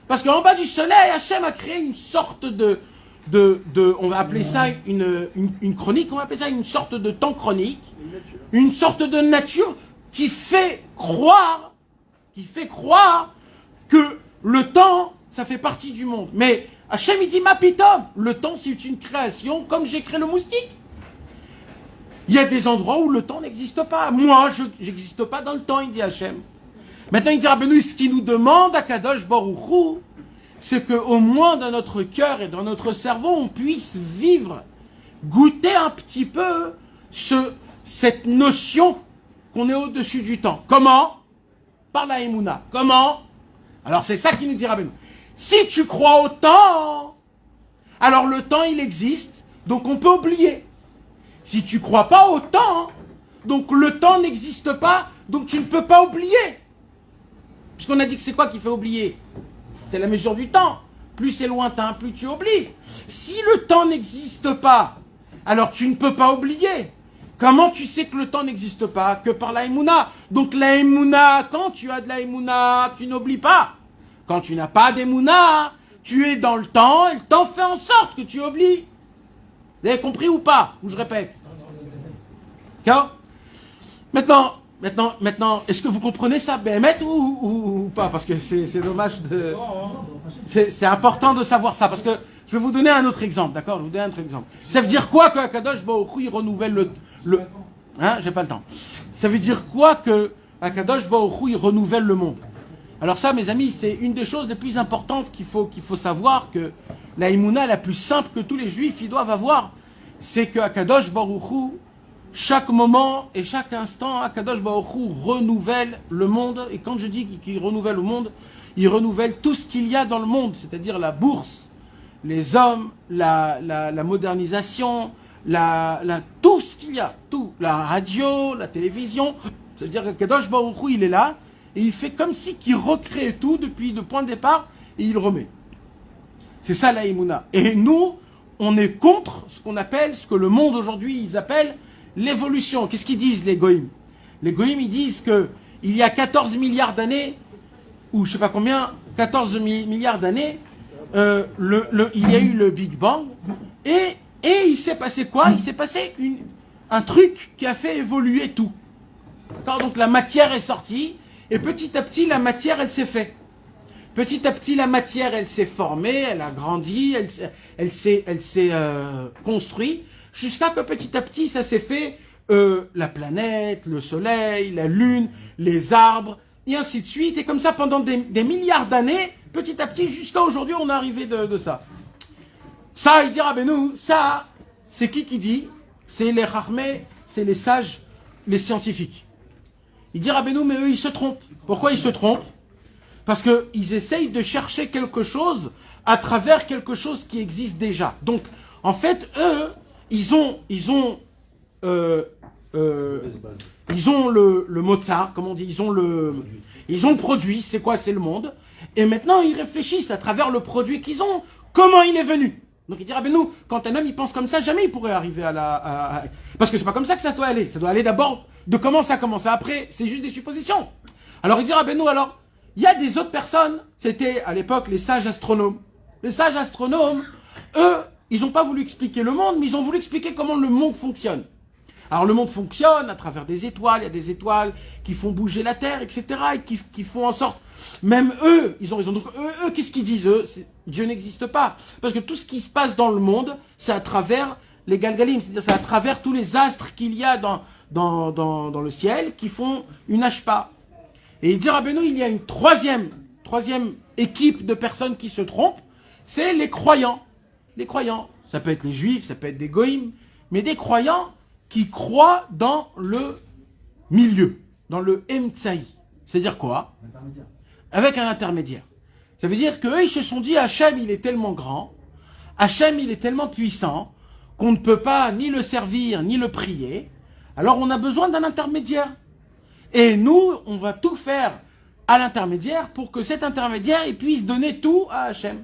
Parce qu'en bas du soleil, Hachem a créé une sorte de on va appeler ça une chronique, on va appeler ça une sorte de temps chronique. Une sorte de nature qui fait croire que le temps, ça fait partie du monde. Mais Hachem, il dit, ma pitom, le temps, c'est une création, comme j'ai créé le moustique. Il y a des endroits où le temps n'existe pas. Moi, je n'existe pas dans le temps, il dit Hachem. Maintenant, il dit, Rabbeinu, ce qu'il nous demande à Kadosh Baruch Hu, c'est qu'au moins dans notre cœur et dans notre cerveau, on puisse vivre, goûter un petit peu cette notion qu'on est au-dessus du temps. Comment? Par la Emouna. Comment? Alors c'est ça qui nous dit Rabbeinu. Si tu crois au temps, alors le temps il existe, donc on peut oublier. Si tu crois pas au temps, donc le temps n'existe pas, donc tu ne peux pas oublier. Puisqu'on a dit que c'est quoi qui fait oublier? C'est la mesure du temps. Plus c'est lointain, plus tu oublies. Si le temps n'existe pas, alors tu ne peux pas oublier. Comment tu sais que le temps n'existe pas? Que par la Emouna. Donc la Emouna, quand tu as de la Emouna, tu n'oublies pas. Quand tu n'as pas d'Emouna, tu es dans le temps et le temps fait en sorte que tu oublies. Vous avez compris ou pas? Ou je répète? D'accord? Maintenant, est-ce que vous comprenez ça, Béhémet, ou pas? Parce que c'est dommage de... C'est important de savoir ça, parce que je vais vous donner un autre exemple, d'accord? Je vais vous donner un autre exemple. Ça veut dire quoi que Akadosh Baruch Hu, il renouvelle le... Hein? J'ai pas le temps. Ça veut dire quoi que Akadosh Baruch Hu, il renouvelle le monde? Alors ça, mes amis, c'est une des choses les plus importantes qu'il faut savoir, que la Emouna la plus simple que tous les Juifs ils doivent avoir, c'est que Akadosh Baruch Hu, chaque moment et chaque instant, Akadosh Baruch Hu renouvelle le monde. Et quand je dis qu'il renouvelle le monde, il renouvelle tout ce qu'il y a dans le monde, c'est-à-dire la bourse, les hommes, la modernisation, tout ce qu'il y a, tout, la radio, la télévision. C'est-à-dire qu'Akadosh Baruch Hu, il est là, et il fait comme si qu'il recrée tout depuis le point de départ, et il remet. C'est ça la Emouna. Et nous, on est contre ce qu'on appelle, ce que le monde aujourd'hui, ils appellent l'évolution. Qu'est-ce qu'ils disent les goïms? Les goïms, ils disent que il y a 14 milliards d'années, ou je sais pas combien, 14 milliards d'années, il y a eu le Big Bang, et il s'est passé quoi? Il s'est passé un truc qui a fait évoluer tout. D'accord? Donc la matière est sortie, et petit à petit, la matière, elle s'est faite. Petit à petit, la matière, elle s'est formée, elle a grandi, elle s'est construite, jusqu'à que petit à petit, ça s'est fait la planète, le soleil, la lune, les arbres, et ainsi de suite. Et comme ça, pendant des milliards d'années, petit à petit, jusqu'à aujourd'hui, on est arrivé de ça. Ça, il dit Rabbeinu, ça, c'est qui dit? C'est les Chachmé, c'est les sages, les scientifiques. Il dit Rabbeinu, mais eux, ils se trompent. Pourquoi ils se trompent? Parce qu'ils essayent de chercher quelque chose à travers quelque chose qui existe déjà. Donc, en fait, eux, ils ont le Mozart, comme on dit, ils ont le produit, c'est quoi? C'est le monde. Et maintenant, ils réfléchissent à travers le produit qu'ils ont, comment il est venu. Donc il dit, ah ben nous, quand un homme il pense comme ça, jamais il pourrait arriver parce que c'est pas comme ça que ça doit aller. Ça doit aller d'abord de comment ça commence. Après, c'est juste des suppositions. Alors il dit, ah ben nous, alors, il y a des autres personnes, c'était à l'époque les sages astronomes. Les sages astronomes, eux, ils n'ont pas voulu expliquer le monde, mais ils ont voulu expliquer comment le monde fonctionne. Alors le monde fonctionne à travers des étoiles, il y a des étoiles qui font bouger la Terre, etc. et qui font en sorte, même eux, ils ont raison. Donc eux qu'est-ce qu'ils disent eux? Dieu n'existe pas. Parce que tout ce qui se passe dans le monde, c'est à travers les Galgalim, c'est-à-dire c'est à travers tous les astres qu'il y a dans le ciel qui font une hashpa. Et il dit Rabbeinu, il y a une troisième équipe de personnes qui se trompent, c'est les croyants. Les croyants, ça peut être les juifs, ça peut être des goïms, mais des croyants qui croient dans le milieu, dans le emtsaï. C'est-à-dire quoi? Avec un intermédiaire. Ça veut dire qu'eux, ils se sont dit, Hachem, il est tellement grand, Hachem, il est tellement puissant, qu'on ne peut pas ni le servir, ni le prier, alors on a besoin d'un intermédiaire. Et nous, on va tout faire à l'intermédiaire pour que cet intermédiaire, il puisse donner tout à Hachem.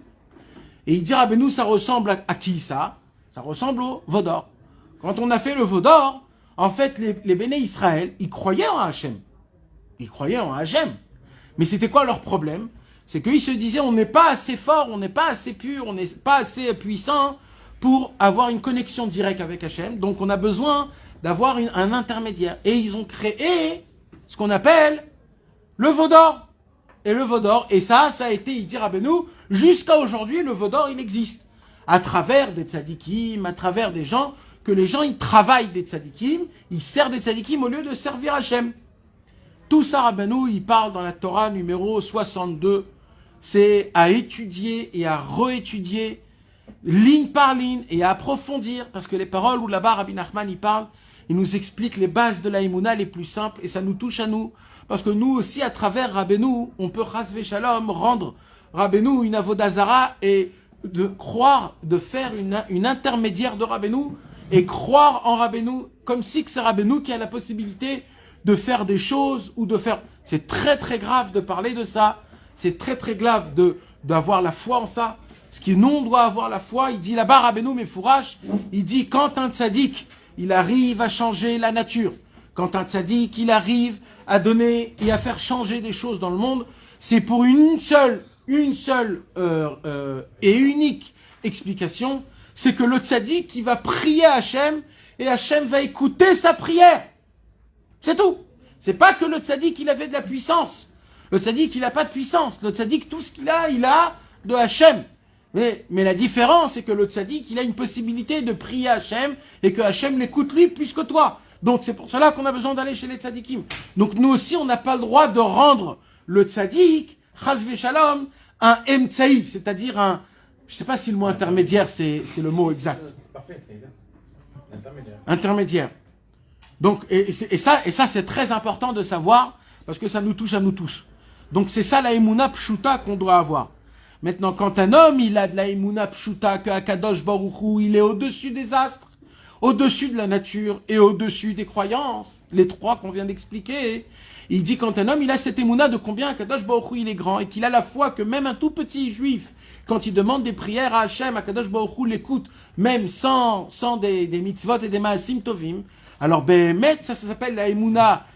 Et il dit, ah ben nous, ça ressemble à qui ça? Ça ressemble au Vaudor. Quand on a fait le Vaudor, en fait, les Béné Israël, ils croyaient en Hachem. Ils croyaient en Hachem. Mais c'était quoi leur problème? C'est qu'ils se disaient, on n'est pas assez fort, on n'est pas assez pur, on n'est pas assez puissant pour avoir une connexion directe avec Hachem. Donc on a besoin d'avoir un intermédiaire. Et ils ont créé ce qu'on appelle le Vaudor. Et le Vaudor, et ça a été, il dit Rabbeinu, jusqu'à aujourd'hui, le Vaudor, il existe. À travers des tzadikim, à travers des gens, que les gens, ils travaillent des tzadikim, ils servent des tzadikim au lieu de servir Hachem. Tout ça, Rabbeinu, il parle dans la Torah numéro 62. C'est à étudier et à réétudier, ligne par ligne, et à approfondir, parce que les paroles où là-bas, Rabbi Nachman, il parle, il nous explique les bases de la Emouna les plus simples, et ça nous touche à nous. Parce que nous aussi, à travers Rabbeinu, on peut chasvé shalom, rendre Rabbeinu une avodazara et de croire, de faire une intermédiaire de Rabbeinu et croire en Rabbeinu comme si c'est Rabbeinu qui a la possibilité de faire des choses ou de faire... C'est très très grave de parler de ça. C'est très très grave d'avoir la foi en ça. Ce qui nous, on doit avoir la foi. Il dit là-bas, Rabbeinu Mefourash, il dit quand un tzaddik, il arrive à changer la nature, quand un tzaddik, il arrive à donner et à faire changer des choses dans le monde, c'est pour une seule et unique explication, c'est que le tzaddik, il va prier à Hachem, et Hachem va écouter sa prière. C'est tout. C'est pas que le tzaddik, il avait de la puissance. Le tzaddik, il n'a pas de puissance. Le tzaddik, tout ce qu'il a, il a de Hachem. Mais la différence, c'est que le tzaddik, il a une possibilité de prier à Hachem, et que Hachem l'écoute lui plus que toi. Donc c'est pour cela qu'on a besoin d'aller chez les tzadikim. Donc nous aussi, on n'a pas le droit de rendre le tzadik, chasvé shalom, un emtsaï, c'est-à-dire un... Je ne sais pas si le mot intermédiaire, c'est le mot exact. Parfait, c'est exact. Intermédiaire. Intermédiaire. Donc, et ça, c'est très important de savoir, parce que ça nous touche à nous tous. Donc c'est ça la Emouna Pshuta qu'on doit avoir. Maintenant, quand un homme, il a de la Emouna Pshuta, que Akadosh Baruch Hu, il est au-dessus des astres, au-dessus de la nature et au-dessus des croyances, les trois qu'on vient d'expliquer, il dit quand un homme, il a cette émouna de combien Akadosh Baruch Hu, il est grand, et qu'il a la foi que même un tout petit juif, quand il demande des prières à Hachem, Akadosh Baruch Hu l'écoute, même sans des mitzvot et des maasim tovim, alors Behemet, ça s'appelle la émouna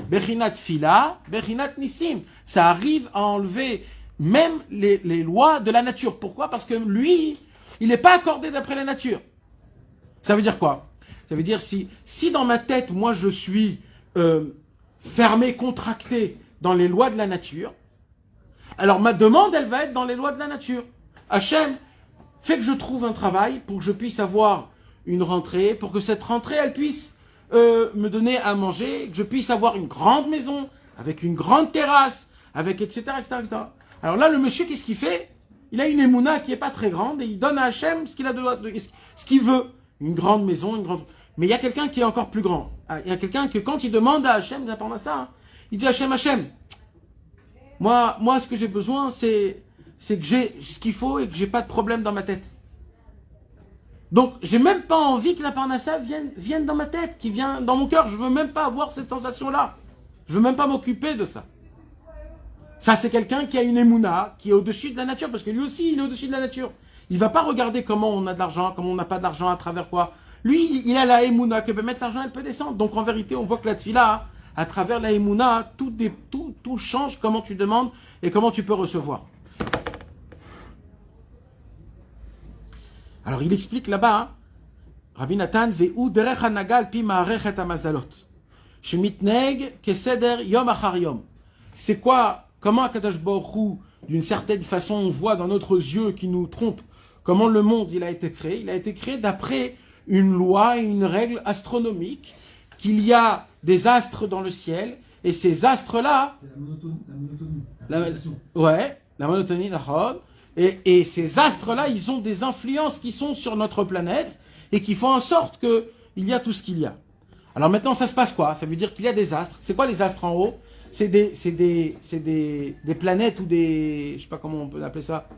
Bechinat Fila, Bechinat Nissim. Ça arrive à enlever même les lois de la nature. Pourquoi? Parce que lui, il n'est pas accordé d'après la nature. Ça veut dire quoi? Ça veut dire si dans ma tête, moi je suis fermé, contracté dans les lois de la nature, alors ma demande, elle va être dans les lois de la nature. Hachem, fait que je trouve un travail pour que je puisse avoir une rentrée, pour que cette rentrée, elle puisse me donner à manger, que je puisse avoir une grande maison, avec une grande terrasse, avec etc., etc., etc. Alors là, le monsieur, qu'est-ce qu'il fait? Il a une émouna qui n'est pas très grande et il donne à Hachem ce qu'il a ce qu'il veut. Une grande maison, une grande... Mais il y a quelqu'un qui est encore plus grand. Il y a quelqu'un que quand il demande à Hachem, d'apprendre à ça, hein, il dit à Hachem, Hachem, moi, ce que j'ai besoin, c'est que j'ai ce qu'il faut et que j'ai pas de problème dans ma tête. Donc, j'ai même pas envie que la parnassa vienne dans ma tête, qui vient dans mon cœur. Je veux même pas avoir cette sensation-là. Je veux même pas m'occuper de ça. Ça, c'est quelqu'un qui a une émouna, qui est au-dessus de la nature, parce que lui aussi, il est au-dessus de la nature. Il va pas regarder comment on a de l'argent, comment on n'a pas d'argent, à travers quoi. Lui, il a la émouna, que peut mettre l'argent, elle peut descendre. Donc, en vérité, on voit que la tfila, à travers la émouna, tout change, comment tu demandes et comment tu peux recevoir. Alors, il explique là-bas, hein, Rabbi Nathan, Ve'u derech hanagal pi ma'arechet hamazalot. Shemitneg keseder yom achar yom. C'est quoi, comment Akadosh Baruch Hu, d'une certaine façon, on voit dans notre yeux qui nous trompe, comment le monde il a été créé. Il a été créé d'après une loi et une règle astronomique, qu'il y a des astres dans le ciel, et ces astres-là... C'est la monotonie. La monotonie, d'accord. Et ces astres-là, ils ont des influences qui sont sur notre planète, et qui font en sorte qu'il y a tout ce qu'il y a. Alors maintenant, ça se passe quoi? Ça veut dire qu'il y a des astres. C'est quoi les astres en haut? C'est des planètes ou des... Je sais pas comment on peut appeler ça.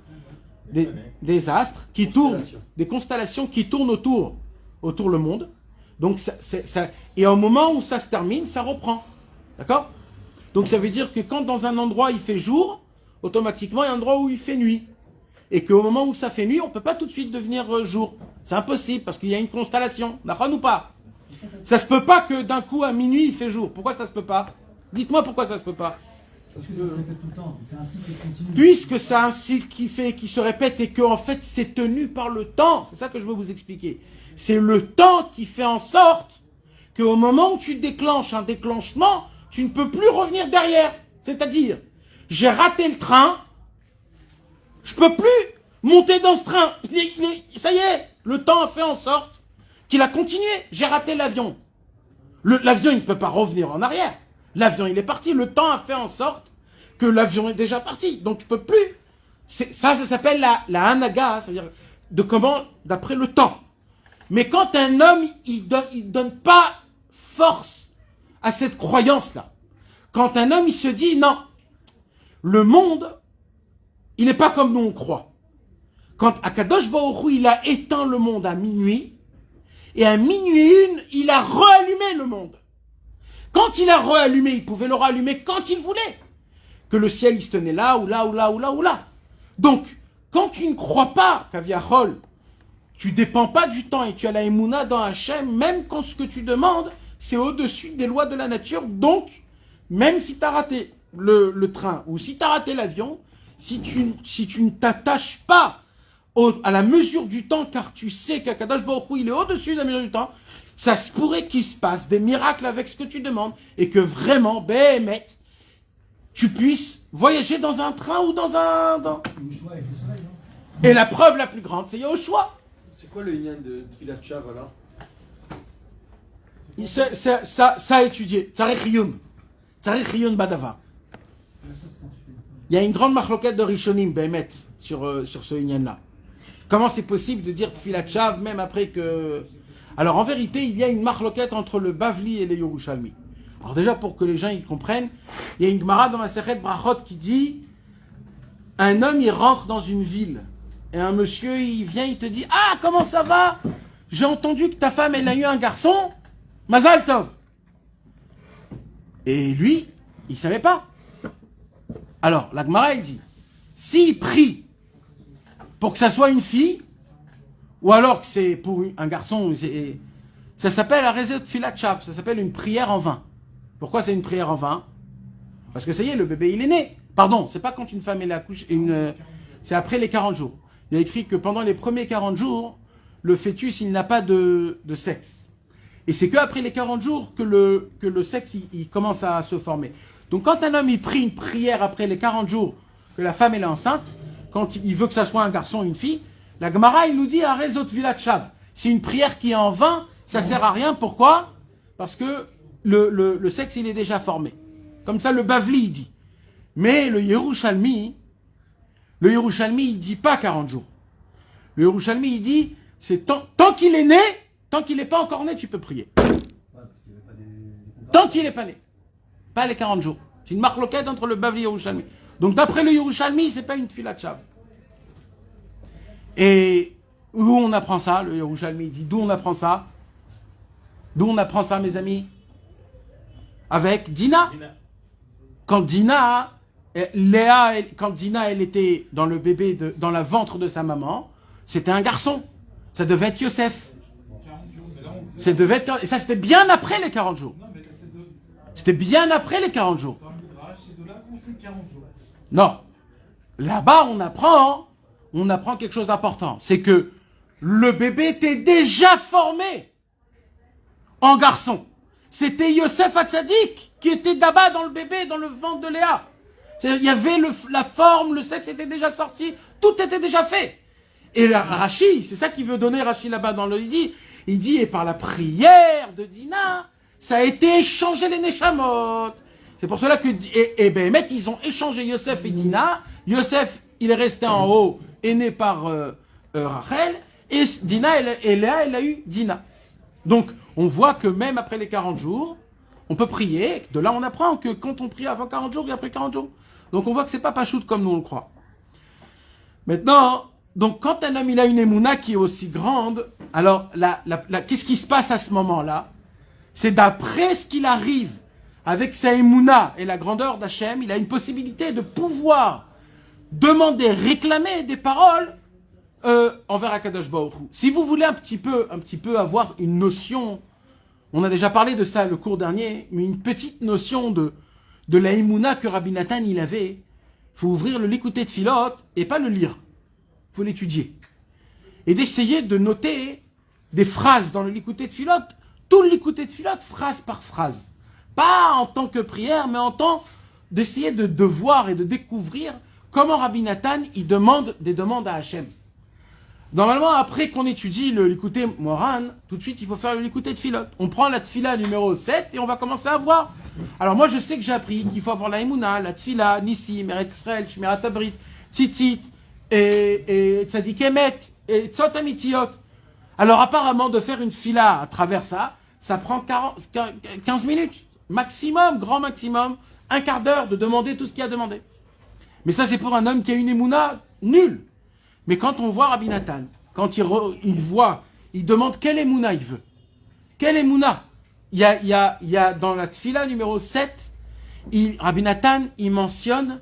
Des astres qui tournent, des constellations qui tournent autour le monde. Donc et au moment où ça se termine, ça reprend. D'accord? Donc ça veut dire que quand dans un endroit il fait jour, automatiquement il y a un endroit où il fait nuit. Et qu'au moment où ça fait nuit, on ne peut pas tout de suite devenir jour. C'est impossible parce qu'il y a une constellation. D'accord ou pas? Ça se peut pas que d'un coup à minuit il fait jour. Pourquoi ça se peut pas? Dites-moi pourquoi ça se peut pas. Parce que ça se répète tout le temps. C'est un cycle continu. Puisque c'est un cycle qui se répète et que en fait c'est tenu par le temps. C'est ça que je veux vous expliquer. C'est le temps qui fait en sorte qu'au moment où tu déclenches un déclenchement, tu ne peux plus revenir derrière. C'est-à-dire, j'ai raté le train, je peux plus monter dans ce train. Ça y est, le temps a fait en sorte qu'il a continué. J'ai raté l'avion. L'avion, il ne peut pas revenir en arrière. L'avion, il est parti. Le temps a fait en sorte que l'avion est déjà parti. Donc, je peux plus. Ça s'appelle la hanaga, c'est-à-dire de comment, d'après le temps. Mais quand un homme, il donne pas force à cette croyance-là. Quand un homme, il se dit, non, le monde, il n'est pas comme nous on croit. Quand Akadosh Baruch Hu, il a éteint le monde à minuit, et à minuit une, il a rallumé le monde. Quand il a rallumé, il pouvait le rallumer quand il voulait. Que le ciel, il se tenait là, ou là, ou là, ou là, ou là. Donc, quand tu ne crois pas qu'Aviachol, tu dépends pas du temps et tu as la émouna dans Hachem, même quand ce que tu demandes, c'est au-dessus des lois de la nature. Donc, même si tu as raté le train ou si tu as raté l'avion, si tu ne t'attaches pas à la mesure du temps, car tu sais qu'Akadosh Baruch Hu, il est au-dessus de la mesure du temps, ça se pourrait qu'il se passe des miracles avec ce que tu demandes et que vraiment, mec, tu puisses voyager dans un train ou dans un... Yoshua avec le soleil, non? Et la preuve la plus grande, c'est Yoshua. C'est quoi le lien de Tfilat Shav alors? Ça a étudié. Tzarech Riyun Badava. Il y a une grande marloquette de Rishonim, Behemet, sur ce Inyan-là. Comment c'est possible de dire Tfilat Shav même après que... Alors en vérité, il y a une marloquette entre le Bavli et le Yerushalmi. Alors déjà, pour que les gens y comprennent, il y a une Gemara dans la Sechet Brachot qui dit un homme, il rentre dans une ville. Et un monsieur, il vient, il te dit « Ah, comment ça va? J'ai entendu que ta femme, elle a eu un garçon. Mazal Tov !» Et lui, il ne savait pas. Alors, la Gemara, elle dit « S'il prie pour que ça soit une fille, ou alors que c'est pour un garçon, ça s'appelle la Rezet Filat Shav, ça s'appelle une prière en vain. Pourquoi c'est une prière en vain? Parce que ça y est, le bébé il est né. Pardon, c'est pas quand une femme elle accouche, c'est après les 40 jours. Il y a écrit que pendant les premiers 40 jours, le fœtus il n'a pas de sexe. Et c'est qu'après les 40 jours que le sexe il commence à se former. Donc quand un homme il prie une prière après les 40 jours que la femme elle est enceinte, quand il veut que ça soit un garçon ou une fille, la Gemara il nous dit à Rezot Vilat Shav. C'est une prière qui est en vain, ça sert à rien. Pourquoi? Parce que le sexe il est déjà formé. Comme ça le Bavli il dit. Mais le Yerushalmi il dit pas 40 jours. Le Yerushalmi il dit, c'est tant qu'il est né, tant qu'il n'est pas encore né, tu peux prier. Tant qu'il n'est pas né. Pas les 40 jours. C'est une marloquette entre le Bavli et le Yerushalmi. Donc d'après le Yerushalmi, c'est pas une tfilat shav. Et où on apprend ça? Le Yerushalmi dit, d'où on apprend ça? D'où on apprend ça, mes amis? Avec Dina. Quand Dina, quand Dina, elle était dans le bébé, dans la ventre de sa maman, c'était un garçon. Ça devait être Yosef. Et ça, c'était bien après les 40 jours. C'était bien après les 40 jours. Non. Là-bas, on apprend quelque chose d'important. C'est que le bébé était déjà formé en garçon. C'était Yosef Hatzadik qui était là-bas dans le bébé, dans le ventre de Léa. Il y avait la forme, le sexe était déjà sorti, tout était déjà fait. Et là, Rashi, c'est ça qu'il veut donner Rashi là-bas dans le dit. Il dit, et par la prière de Dina, ça a été échangé les Neshamot. C'est pour cela que, et Béhémet, ils ont échangé Yosef et Dina. Yosef, il est resté en haut, aîné par Rachel. Et Dina, et Léa, elle a eu Dina. Donc, on voit que même après les 40 jours, on peut prier. De là, on apprend que quand on prie avant 40 jours et après 40 jours. Donc, on voit que c'est pas pachout comme nous on le croit. Maintenant, donc, quand un homme il a une émouna qui est aussi grande, alors, qu'est-ce qui se passe à ce moment-là? C'est d'après ce qu'il arrive avec sa émouna et la grandeur d'Hachem, il a une possibilité de pouvoir demander, réclamer des paroles envers Akadosh Baruch Hu. Si vous voulez un petit peu avoir une notion, on a déjà parlé de ça le cours dernier, mais une petite notion de la émouna que Rabbi Nathan il avait, il faut ouvrir le Likutei Tfilot et pas le lire. Il faut l'étudier. Et d'essayer de noter des phrases dans le Likutei Tfilot, tout le Likutei Tfilot, phrase par phrase. Pas en tant que prière, mais en tant d'essayer de voir et de découvrir comment Rabbi Nathan il demande des demandes à Hachem. Normalement, après qu'on étudie le Likutei Moran, tout de suite il faut faire le Likutei Tfilot. On prend la Tfila numéro 7 et on va commencer à voir. Alors moi je sais que j'ai appris qu'il faut avoir la Emouna, la Tfila, Nissi, Meret Israël, Shmirat Abrit, Tzitzit, et Tzadik Emet, et Tzot Amitiot. Alors apparemment de faire une Tfila à travers ça prend 15 minutes. Maximum, grand maximum, un quart d'heure de demander tout ce qu'il y a demandé. Mais ça c'est pour un homme qui a une Emouna nulle. Mais quand on voit Rabbi Nathan, quand il demande quelle Emouna il veut. Quelle Emouna? Il y a dans la Tfila numéro 7, Rabbi Nathan, il mentionne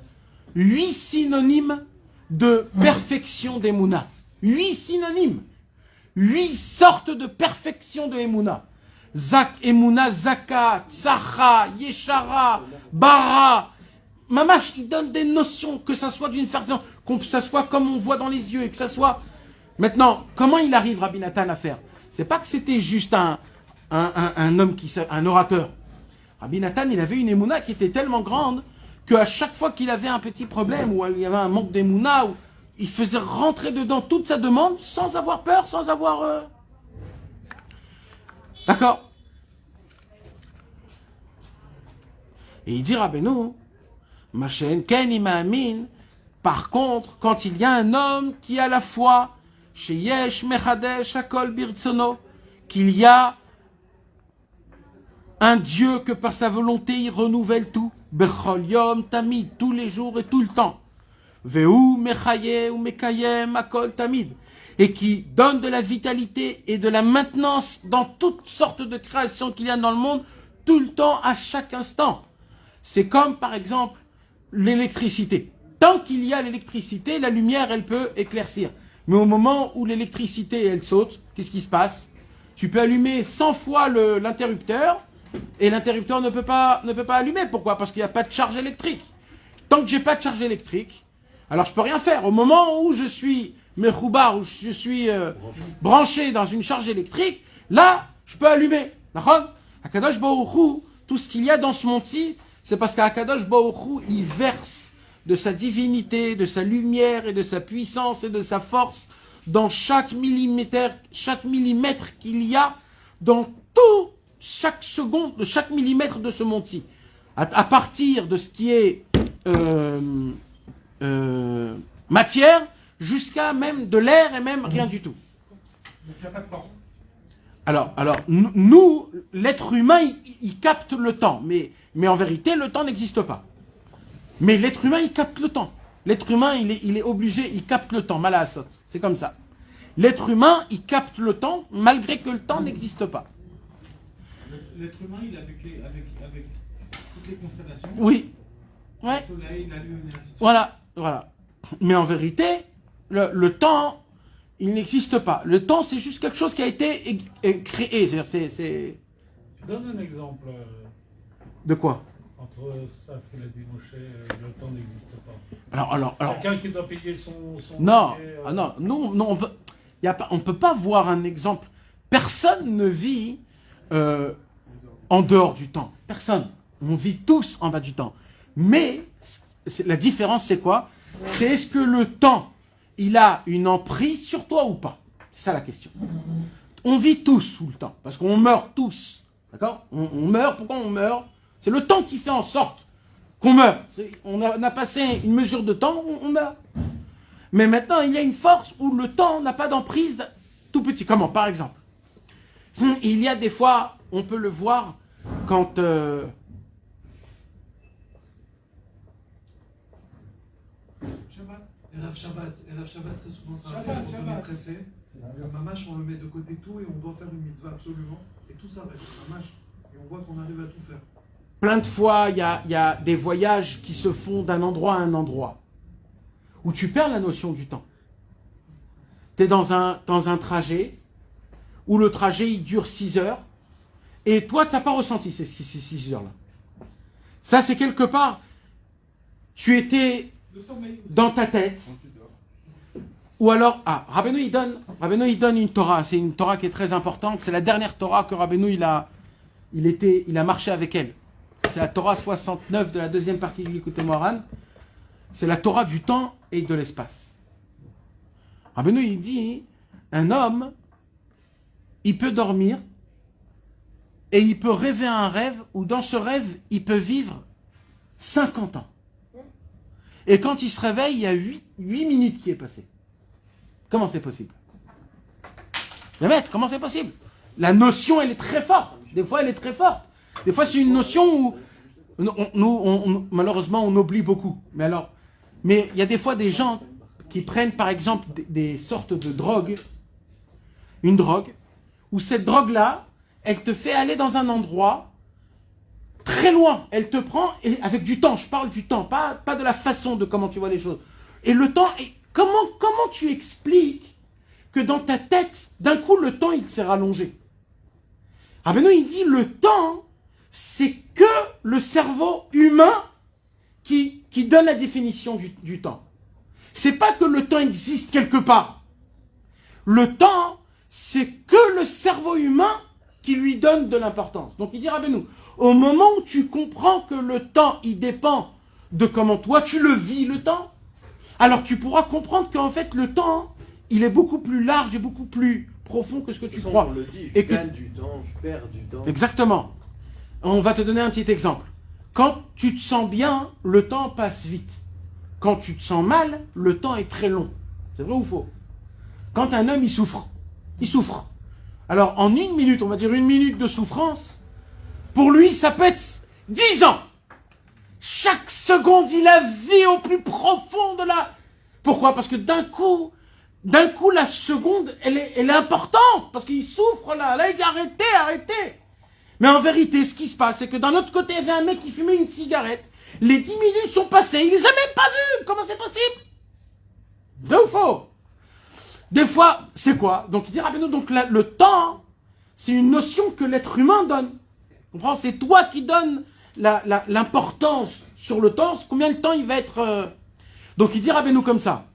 8 synonymes de perfection d'Emouna. 8 synonymes. 8 sortes de perfection de Emouna. Emouna, Zaka, Tsacha, Yeshara, Bara. Mamash, il donne des notions, que ça soit d'une façon, que ça soit comme on voit dans les yeux, et que ça soit... Maintenant, comment il arrive, Rabbi Nathan, à faire? C'est pas que c'était juste un homme un orateur. Rabbi Nathan, il avait une émouna qui était tellement grande qu'à chaque fois qu'il avait un petit problème, ou il y avait un manque d'émouna, il faisait rentrer dedans toute sa demande sans avoir peur, sans avoir... D'accord? Et il dit, Rabbeinu, Machen, Ken Imaamin, par contre, quand il y a un homme qui a la foi, chez Yesh Mechadesh Akol Birtsono, qu'il y a un Dieu que par sa volonté il renouvelle tout, Bechol Yom Tamid, tous les jours et tout le temps, Veu Mechaye ou Mekayem Akol Tamid, et qui donne de la vitalité et de la maintenance dans toutes sortes de créations qu'il y a dans le monde, tout le temps, à chaque instant. C'est comme, par exemple, l'électricité. Tant qu'il y a l'électricité, la lumière, elle peut éclaircir. Mais au moment où l'électricité, elle saute, qu'est-ce qui se passe? Tu peux allumer 100 fois l'interrupteur, Et l'interrupteur ne peut pas allumer. Pourquoi? Parce qu'il n'y a pas de charge électrique. Tant que j'ai pas de charge électrique, alors je peux rien faire. Au moment où je suis mechoubar, où je suis branché dans une charge électrique, là, je peux allumer. D'accord? Akadosh Baruch Hu, tout ce qu'il y a dans ce monde-ci, c'est parce qu'Akadosh Baruch Hu, il verse de sa divinité, de sa lumière et de sa puissance et de sa force dans chaque millimètre qu'il y a, dans tout, chaque seconde, chaque millimètre de ce monde-ci. À partir de ce qui est matière, jusqu'à même de l'air et même rien du tout. Donc il n'y a pas de temps. Alors, nous, l'être humain, il capte le temps, mais en vérité, le temps n'existe pas. Mais l'être humain, il capte le temps. L'être humain, il est obligé, il capte le temps, malasot. C'est comme ça. L'être humain, il capte le temps, malgré que le temps n'existe pas. L'être humain, il est avec toutes les constellations. Oui. Ouais. Le soleil, la lune, et ainsi de suite. Voilà. Mais en vérité, le temps, il n'existe pas. Le temps, c'est juste quelque chose qui a été créé. C'est-à-dire, Donne un exemple de quoi? entre ça, ce qu'il a dit Moshe, le temps n'existe pas. Alors. Quelqu'un qui doit payer son Non, loyer, non, nous, on peut, on peut pas voir un exemple. Personne ne vit en dehors du temps. Personne. On vit tous en bas du temps. Mais la différence, c'est quoi? C'est est-ce que le temps, il a une emprise sur toi ou pas? C'est ça la question. On vit tous sous le temps, parce qu'on meurt tous. D'accord? On meurt, pourquoi on meurt? C'est le temps qui fait en sorte qu'on meurt. On a passé une mesure de temps, on meurt. Mais maintenant, il y a une force où le temps n'a pas d'emprise tout petit. Comment? Par exemple, il y a des fois, on peut le voir quand... Shabbat, très souvent ça Shabbat, arrive, quand on est Shabbat. pressé. Mamash, on le met de côté tout et on doit faire une mitzvah absolument. Et tout s'arrête, Mamash. Et on voit qu'on arrive à tout faire. Plein de fois, il y a des voyages qui se font d'un endroit à un endroit, où tu perds la notion du temps. Tu es dans un trajet, où le trajet il dure 6 heures, et toi, tu n'as pas ressenti ces 6 heures-là. Ça, c'est quelque part, tu étais Le sommeil. dans ta tête, ou alors, Rabbeinu il donne une Torah, c'est une Torah qui est très importante, c'est la dernière Torah que Rabbeinu il a marché avec elle. C'est la Torah 69 de la deuxième partie du Likutei Moharan. C'est la Torah du temps et de l'espace. Rabbeinu il dit, un homme, il peut dormir et il peut rêver un rêve où dans ce rêve, il peut vivre 50 ans. Et quand il se réveille, il y a 8 minutes qui est passé. Comment c'est possible? Comment c'est possible? La notion, elle est très forte. Des fois, elle est très forte. Des fois, c'est une notion où, malheureusement, on oublie beaucoup. Mais il y a des fois des gens qui prennent, par exemple, des sortes de drogues. Une drogue, où cette drogue-là, elle te fait aller dans un endroit très loin. Elle te prend, et avec du temps, je parle du temps, pas de la façon de comment tu vois les choses. Et le temps, comment tu expliques que dans ta tête, d'un coup, le temps, il s'est rallongé? Rabbeinu, il dit, le temps, c'est que le cerveau humain qui donne la définition du temps. C'est pas que le temps existe quelque part. Le temps, c'est que le cerveau humain qui lui donne de l'importance. Donc il dit, Rabbeinu, au moment où tu comprends que le temps, il dépend de comment toi tu le vis, le temps, alors tu pourras comprendre qu'en fait, le temps, il est beaucoup plus large et beaucoup plus profond que ce que tu crois. On le dit, Et je que- gagne du temps, je perds du temps. Exactement. On va te donner un petit exemple. Quand tu te sens bien, le temps passe vite. Quand tu te sens mal, le temps est très long. C'est vrai ou faux? Quand un homme, il souffre. Alors, en 1 minute, on va dire 1 minute de souffrance, pour lui, ça peut être 10 ans. Chaque seconde, il a vie au plus profond de la... Pourquoi? Parce que d'un coup, la seconde, elle est importante. Parce qu'il souffre là. Là, il dit arrêtez. Mais en vérité, ce qui se passe, c'est que d'un autre côté, il y avait un mec qui fumait une cigarette. Les 10 minutes sont passées, il les a même pas vues. Comment c'est possible? Vrai ou faux? Des fois, c'est quoi? Donc il dit Rabbeinu, donc le temps, c'est une notion que l'être humain donne. Comprends? C'est toi qui donnes l'importance sur le temps, combien de temps il va être... Donc il dit Rabbeinu comme ça.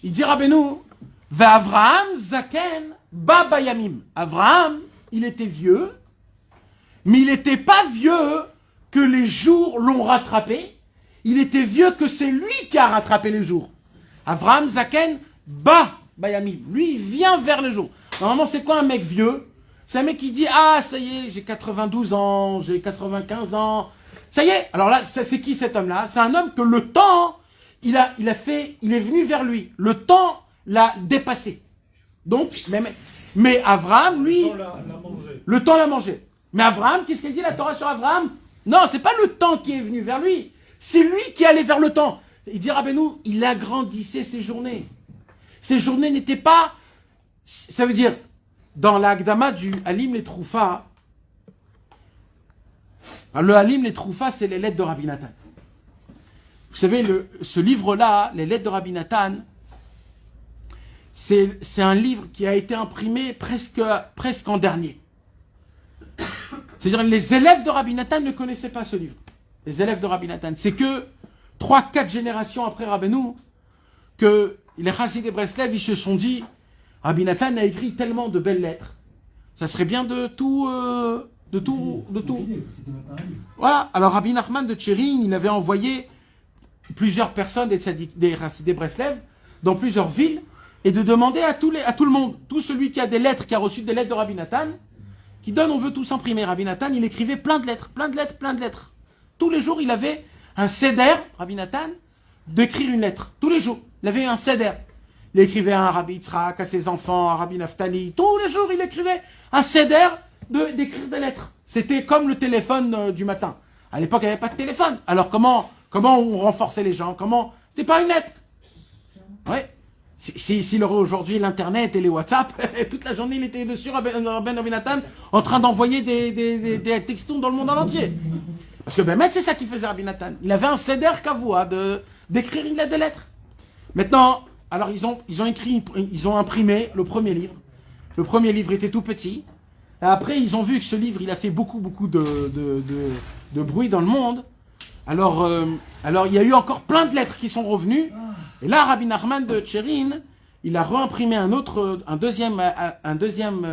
Il dit Rabbeinu, Avraham zaken ba bayamim. Avraham, il était vieux, mais il n'était pas vieux que les jours l'ont rattrapé. Il était vieux que c'est lui qui a rattrapé les jours. Avraham zaken ba bayamim. Lui, il vient vers les jours. Normalement, c'est quoi un mec vieux? C'est un mec qui dit, ah, ça y est, j'ai 92 ans, j'ai 95 ans. Ça y est. Alors là, c'est qui cet homme-là? C'est un homme que le temps, il est venu vers lui. Le temps l'a dépassé. Donc, mais Avraham, lui, le temps l'a mangé. Mais Avraham, qu'est-ce qu'il dit la Torah sur Avraham? Non, c'est pas le temps qui est venu vers lui. C'est lui qui est allé vers le temps. Il dit Rabbeinu, il agrandissait ses journées. Ses journées n'étaient pas... Ça veut dire, dans l'Agdama du Halim les Troufa, le Halim les Troufa, c'est les lettres de Rabbi Nathan. Vous savez, ce livre-là, les lettres de Rabbi Nathan, c'est un livre qui a été imprimé presque en dernier. C'est-à-dire, les élèves de Rabbi Nathan ne connaissaient pas ce livre. Les élèves de Rabbi Nathan. C'est que 3-4 générations après Rabbeinu, que les Chassidés Breslev, ils se sont dit, Rabbi Nathan a écrit tellement de belles lettres. Ça serait bien de tout. Voilà. Alors Rabbi Nachman de Tchérin, il avait envoyé plusieurs personnes des Chassidés Breslev dans plusieurs villes et de demander à tout le monde, tout celui qui a des lettres, qui a reçu des lettres de Rabbi Nathan, qui donne, on veut tous imprimer. Rabbi Nathan, il écrivait plein de lettres. Tous les jours, il avait un seder, Rabbi Nathan, d'écrire une lettre. Tous les jours, il avait un seder. Il écrivait à un Rabbi Yitzhak, à ses enfants, à Rabbi Naftali. Tous les jours, il écrivait un seder d'écrire des lettres. C'était comme le téléphone du matin. À l'époque, il n'y avait pas de téléphone. Alors comment on renforçait les gens? C'était pas une lettre. Ouais. S'il aurait aujourd'hui l'Internet et les WhatsApp, toute la journée, il était dessus, Rabbi Nathan, en train d'envoyer des textos dans le monde en entier. Parce que c'est ça qu'il faisait Rabbi Nathan. Il avait un seder kavua d'écrire des lettres. Maintenant, alors ils ont imprimé le premier livre. Le premier livre était tout petit. Et après, ils ont vu que ce livre, il a fait beaucoup de bruit dans le monde. Alors, il y a eu encore plein de lettres qui sont revenues. Et là, Rabbi Nachman de Tchérin, il a réimprimé un deuxième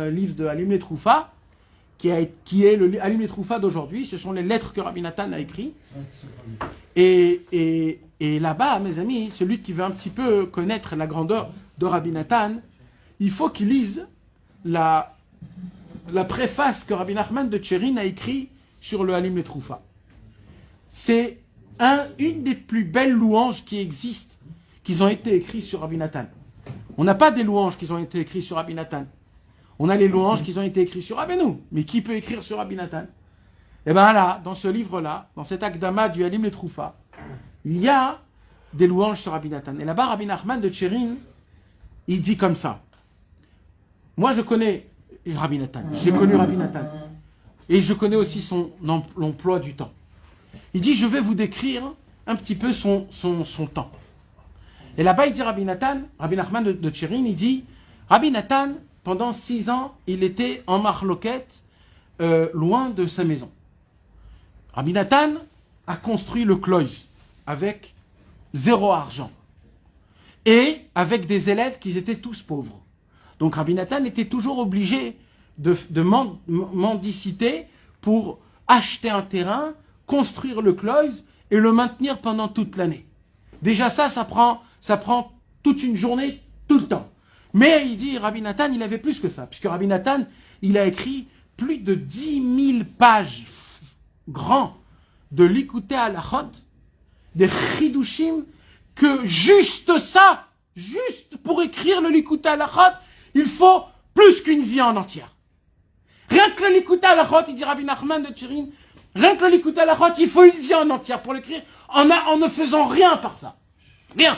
livre de Halim les Troufa, qui est le Halim les Troufa d'aujourd'hui. Ce sont les lettres que Rabbi Nathan a écrites. Et là-bas, mes amis, celui qui veut un petit peu connaître la grandeur de Rabbi Nathan, il faut qu'il lise la préface que Rabbi Nachman de Tchérin a écrite sur le Halim les Troufa. C'est une des plus belles louanges qui existent, qui ont été écrites sur Rabbi Nathan. On n'a pas des louanges qui ont été écrites sur Rabbi Nathan. On a les louanges qui ont été écrites sur Rabbeinu. Mais qui peut écrire sur Rabbi Nathan? Et bien là, dans ce livre-là, dans cet Akdama du Halim les Troufa, il y a des louanges sur Rabbi Nathan. Et là-bas, Rabbi Nachman de Tchérin, il dit comme ça. Moi, je connais Rabbi Nathan. J'ai connu Rabbi Nathan. Et je connais aussi l'emploi du temps. Il dit, je vais vous décrire un petit peu son temps. Et là-bas, il dit Rabbi Nachman de Tchérin, il dit, Rabbi Nathan, pendant 6 ans, il était en marloquette, loin de sa maison. Rabbi Nathan a construit le Kloïs avec 0 argent. Et avec des élèves qui étaient tous pauvres. Donc Rabbi Nathan était toujours obligé de mendiciter pour acheter un terrain, construire le Kloïs et le maintenir pendant toute l'année. Déjà ça prend toute une journée, tout le temps. Mais il dit, Rabbi Nathan, il avait plus que ça. Puisque Rabbi Nathan, il a écrit plus de 10 000 pages grands de l'Ikouté Halachot, des Chidushim, que juste ça, juste pour écrire le l'Ikouté Halachot, il faut plus qu'une vie en entière. Rien que le l'Ikouté Halachot, il dit Rabbi Nachman de Tchérin, rien que le l'Ikouté Halachot, il faut une vie en entière pour l'écrire, en ne faisant rien par ça. Rien.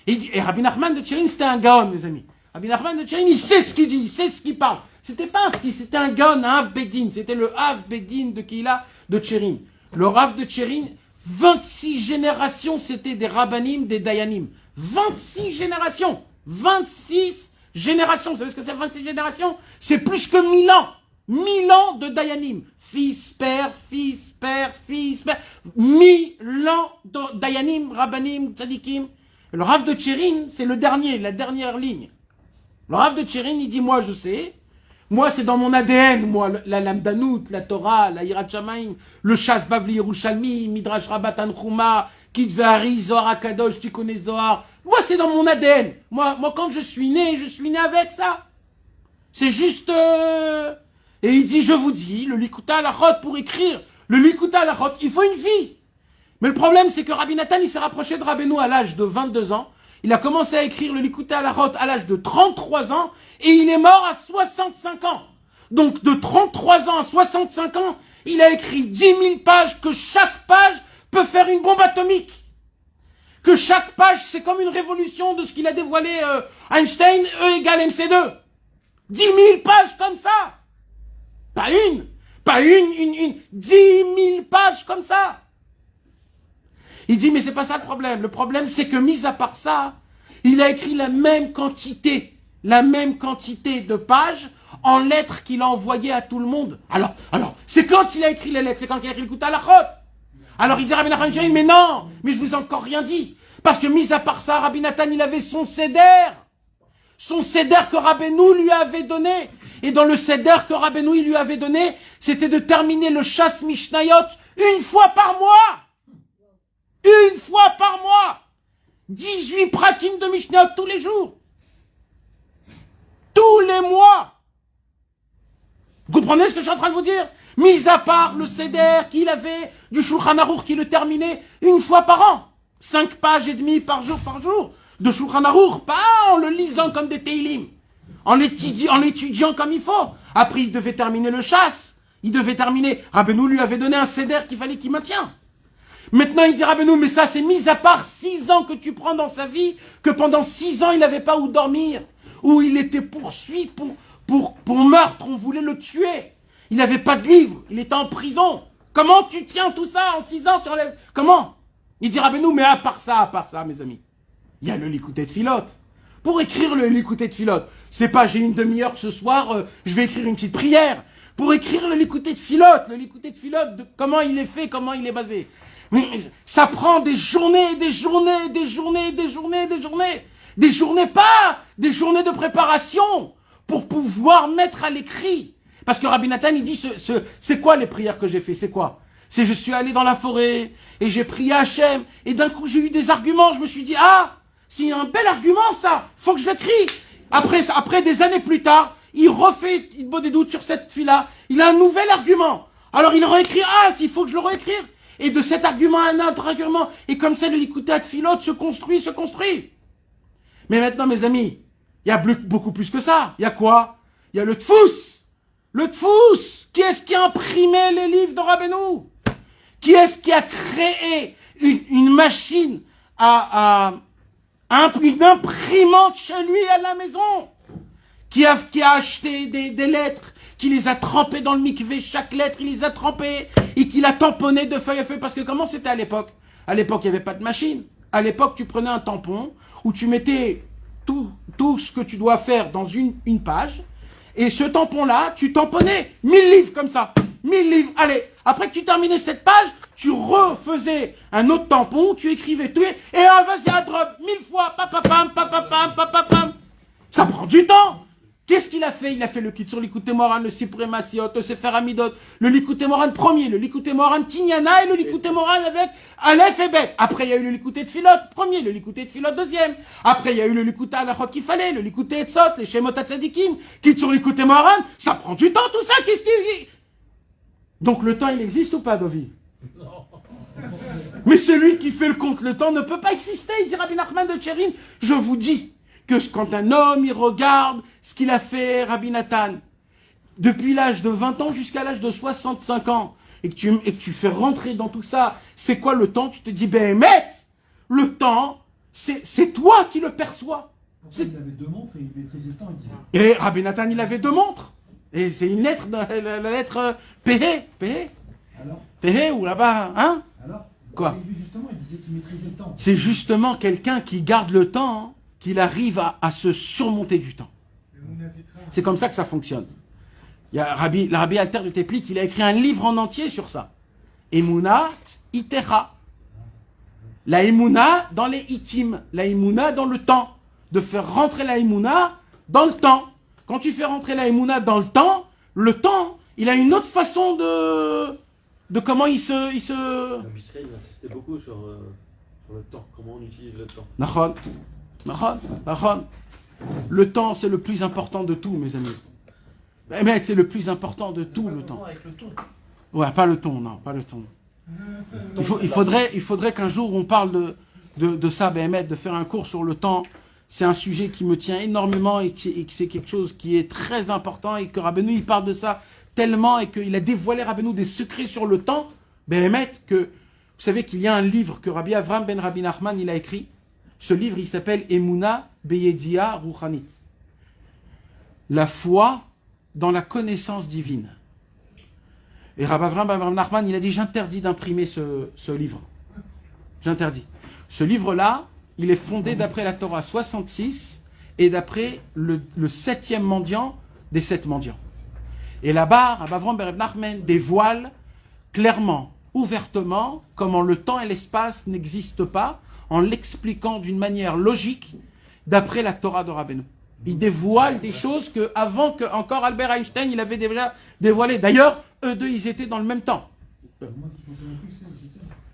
Et Rabbi Nachman de Tchérin, c'était un gaon, mes amis. Rabbi Nachman de Tchérin, il sait ce qu'il dit, il sait ce qu'il parle. C'était pas un petit, c'était un gaon, un Hav Bedin. C'était le Hav Bedin de Kihila de Tchérin. Le Rav de Tchérin, 26 générations, c'était des Rabbanim, des Dayanim. 26 générations. 26 générations. Vous savez ce que c'est 26 générations? C'est plus que 1000 ans. 1000 ans de Dayanim. Fils, père, fils, père, fils, père. 1000 ans de Dayanim, Rabbanim, Tzadikim. Le Rav de Tchérin, c'est le dernier, la dernière ligne. Le Rav de Tchérin, il dit, moi je sais, moi c'est dans mon ADN, moi, la Lamdanout, la Torah, la Yirat Shamayim, le Shas Bavli Yerushalmi, Midrash Rabat Tanchuma, Kitvari, Zohar Akadosh, tu connais Zohar. Moi c'est dans mon ADN. Moi quand je suis né avec ça. C'est juste... Et il dit, je vous dis, le Likuta Halachot, pour écrire le Likuta Halachot, il faut une fille. Mais le problème, c'est que Rabbi Nathan, il s'est rapproché de Rabbeinu à l'âge de 22 ans. Il a commencé à écrire le Likuta Halachot à l'âge de 33 ans. Et il est mort à 65 ans. Donc, de 33 ans à 65 ans, il a écrit 10 000 pages, que chaque page peut faire une bombe atomique. Que chaque page, c'est comme une révolution de ce qu'il a dévoilé Einstein, E égale MC2. 10 000 pages comme ça. Pas une. 10 000 pages comme ça. Il dit, mais c'est pas ça le problème. Le problème, c'est que, mis à part ça, il a écrit la même quantité de pages en lettres qu'il a envoyées à tout le monde. Alors, c'est quand qu'il a écrit les lettres, c'est quand qu'il a écrit le Likuta Halachot. Alors il dit Rabbi Nachman, mais non, mais je vous ai encore rien dit. Parce que, mis à part ça, Rabbi Nathan, il avait son seder. Son seder que Rabbeinu lui avait donné. Et dans le seder que Rabbeinu lui avait donné, c'était de terminer le Shas Mishnayot une fois par mois. Une fois par mois. 18 prakim de Mishnayot tous les jours. Tous les mois. Vous comprenez ce que je suis en train de vous dire? Mis à part le seder qu'il avait du Shulchan Aruch qui le terminait une fois par an. 5 pages et demie par jour. De Shulchan Aruch, pas en le lisant comme des Teilim. En l'étudiant comme il faut. Après, il devait terminer le chasse. Il devait terminer. Rabbeinu lui avait donné un seder qu'il fallait qu'il maintienne. Maintenant, il dit Rabbeinu, mais ça, c'est mis à part 6 ans que tu prends dans sa vie, que pendant 6 ans, il n'avait pas où dormir, où il était poursuivi pour meurtre, on voulait le tuer. Il n'avait pas de livre, il était en prison. Comment tu tiens tout ça en 6 ans, tu enlèves... Comment? Il dit Rabbeinu, mais à part ça, mes amis, il y a le Likuté de Filote. Pour écrire le Likuté de Filote, c'est pas j'ai une demi-heure ce soir, je vais écrire une petite prière. Pour écrire le Likuté de Filote, comment il est fait, comment il est basé. Mais ça prend des journées, des journées de préparation pour pouvoir mettre à l'écrit. Parce que Rabbi Nathan, il dit, c'est quoi les prières que j'ai fait? C'est quoi? C'est je suis allé dans la forêt et j'ai prié Hachem et d'un coup j'ai eu des arguments. Je me suis dit, ah, c'est un bel argument ça, faut que je l'écris. Après des années plus tard, il boit des doutes sur cette fille-là, il a un nouvel argument. Alors il réécrit, s'il faut que je le réécrire. Et de cet argument à un autre argument. Et comme ça, le Likuté de Filote se construit. Mais maintenant, mes amis, il y a beaucoup plus que ça. Il y a quoi? Il y a le Tfous. Le Tfous. Qui est-ce qui a imprimé les livres de Rabbeinu? Qui est-ce qui a créé une machine une imprimante chez lui à la maison? Qui a acheté des lettres, qui les a trempées dans le mikvé, chaque lettre, il les a trempées, et qui l'a tamponné de feuille à feuille. Parce que comment c'était à l'époque? À l'époque, il n'y avait pas de machine. À l'époque, tu prenais un tampon, où tu mettais tout ce que tu dois faire dans une page, et ce tampon-là, tu tamponnais 1000 livres comme ça. 1000 livres, allez. Après que tu terminais cette page, tu refaisais un autre tampon, tu écrivais tout, et vas-y, à drop, 1000 fois, papapam. Ça prend du temps. Qu'est-ce qu'il a fait? Il a fait le kit sur l'Likuté Moharan, le Siprémasiot, le Sefer Amidot, le Likuté Moharan premier, le Likuté Moharan Tignana et le Likuté Moharan avec Aleph et Bet. Après, il y a eu le Likuté de Filote premier, le Likuté de Filote deuxième. Après, il y a eu le Likuté Halachot qu'il fallait, le Likuté Etzot, les Shemot HaTzadikim, kit sur l'Likuté Moharan. Ça prend du temps, tout ça. Qu'est-ce qu'il... Donc, le temps, il existe ou pas, Dovi? Mais celui qui fait le compte, le temps ne peut pas exister. Il dit Rabbi Nachman de Tchérin, je vous dis que quand un homme, il regarde ce qu'il a fait, Rabbi Nathan, depuis l'âge de 20 ans jusqu'à l'âge de 65 ans, et que tu fais rentrer dans tout ça, c'est quoi le temps? Tu te dis, le temps, c'est toi qui le perçois. Il avait 2 montres et il maîtrisait le temps, il disait. Et Rabbi Nathan, il avait 2 montres. Et c'est une lettre, la lettre Péhé. Alors Péhé ou là-bas, hein? Alors Quoi? Lui, justement, il disait qu'il maîtrisait le temps. C'est justement quelqu'un qui garde le temps, hein, qu'il arrive à se surmonter du temps. C'est comme ça que ça fonctionne. Il y a le Rabbi Alter de Teplik, il a écrit un livre en entier sur ça. Emunat Itera. La Emuna dans les itim, la Emuna dans le temps. De faire rentrer la Emuna dans le temps. Quand tu fais rentrer la Emuna dans le temps, il a une autre façon de comment il se... Le Bisraï, il insistait beaucoup sur le temps, comment on utilise le temps. Nachon. Le temps, c'est le plus important de tout, mes amis. Mais c'est le plus important de tout, le temps. Avec le ton. Ouais, pas le ton, non, pas le ton. Il faudrait qu'un jour on parle de ça, Béhémet, de faire un cours sur le temps. C'est un sujet qui me tient énormément et que c'est quelque chose qui est très important et que Rabbeinu, il parle de ça tellement et qu'il a dévoilé Rabbeinu des secrets sur le temps. Béhémet, que vous savez qu'il y a un livre que Rabbi Avram ben Rabbi Nachman, il a écrit. Ce livre, il s'appelle Emuna Beyedia Ruchanit. La foi dans la connaissance divine. Et Rabbi Avram ben Rabbi Nachman, il a dit, j'interdis d'imprimer ce livre. J'interdis. Ce livre-là, il est fondé d'après la Torah 66 et d'après le 7e mendiant des 7 mendiants. Et là-bas, Rabbi Avram ben Rabbi Nachman dévoile clairement, ouvertement, comment le temps et l'espace n'existent pas, en l'expliquant d'une manière logique d'après la Torah de Rabbeinu. Il dévoile des choses que avant que encore Albert Einstein il avait déjà dévoilé. D'ailleurs, eux deux, ils étaient dans le même temps.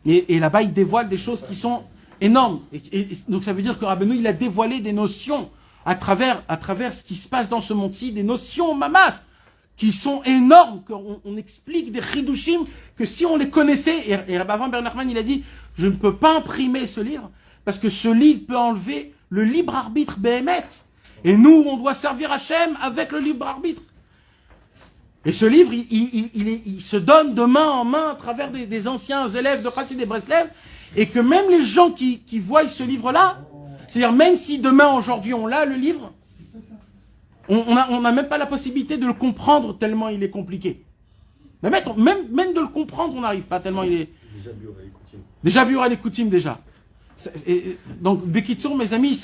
Et là-bas, il dévoile des choses qui sont énormes. Et donc ça veut dire que Rabbeinu, il a dévoilé des notions à travers ce qui se passe dans ce monde-ci, des notions mamash, qui sont énormes, qu'on explique des chidushim, que si on les connaissait, et Rabbi Avram ben Nachman, il a dit, je ne peux pas imprimer ce livre, parce que ce livre peut enlever le libre arbitre Béhémet. Et nous, on doit servir Hachem avec le libre arbitre. Et ce livre, il se donne de main en main à travers des anciens élèves de Chassid et Breslev, et que même les gens qui voient ce livre-là, c'est-à-dire même si demain, aujourd'hui, on l'a, le livre, on n'a même pas la possibilité de le comprendre tellement il est compliqué. Mais même de le comprendre, on n'arrive pas tellement il est... Déjà Biur al-Écoutim, déjà. Donc, Bekitsour, mes amis,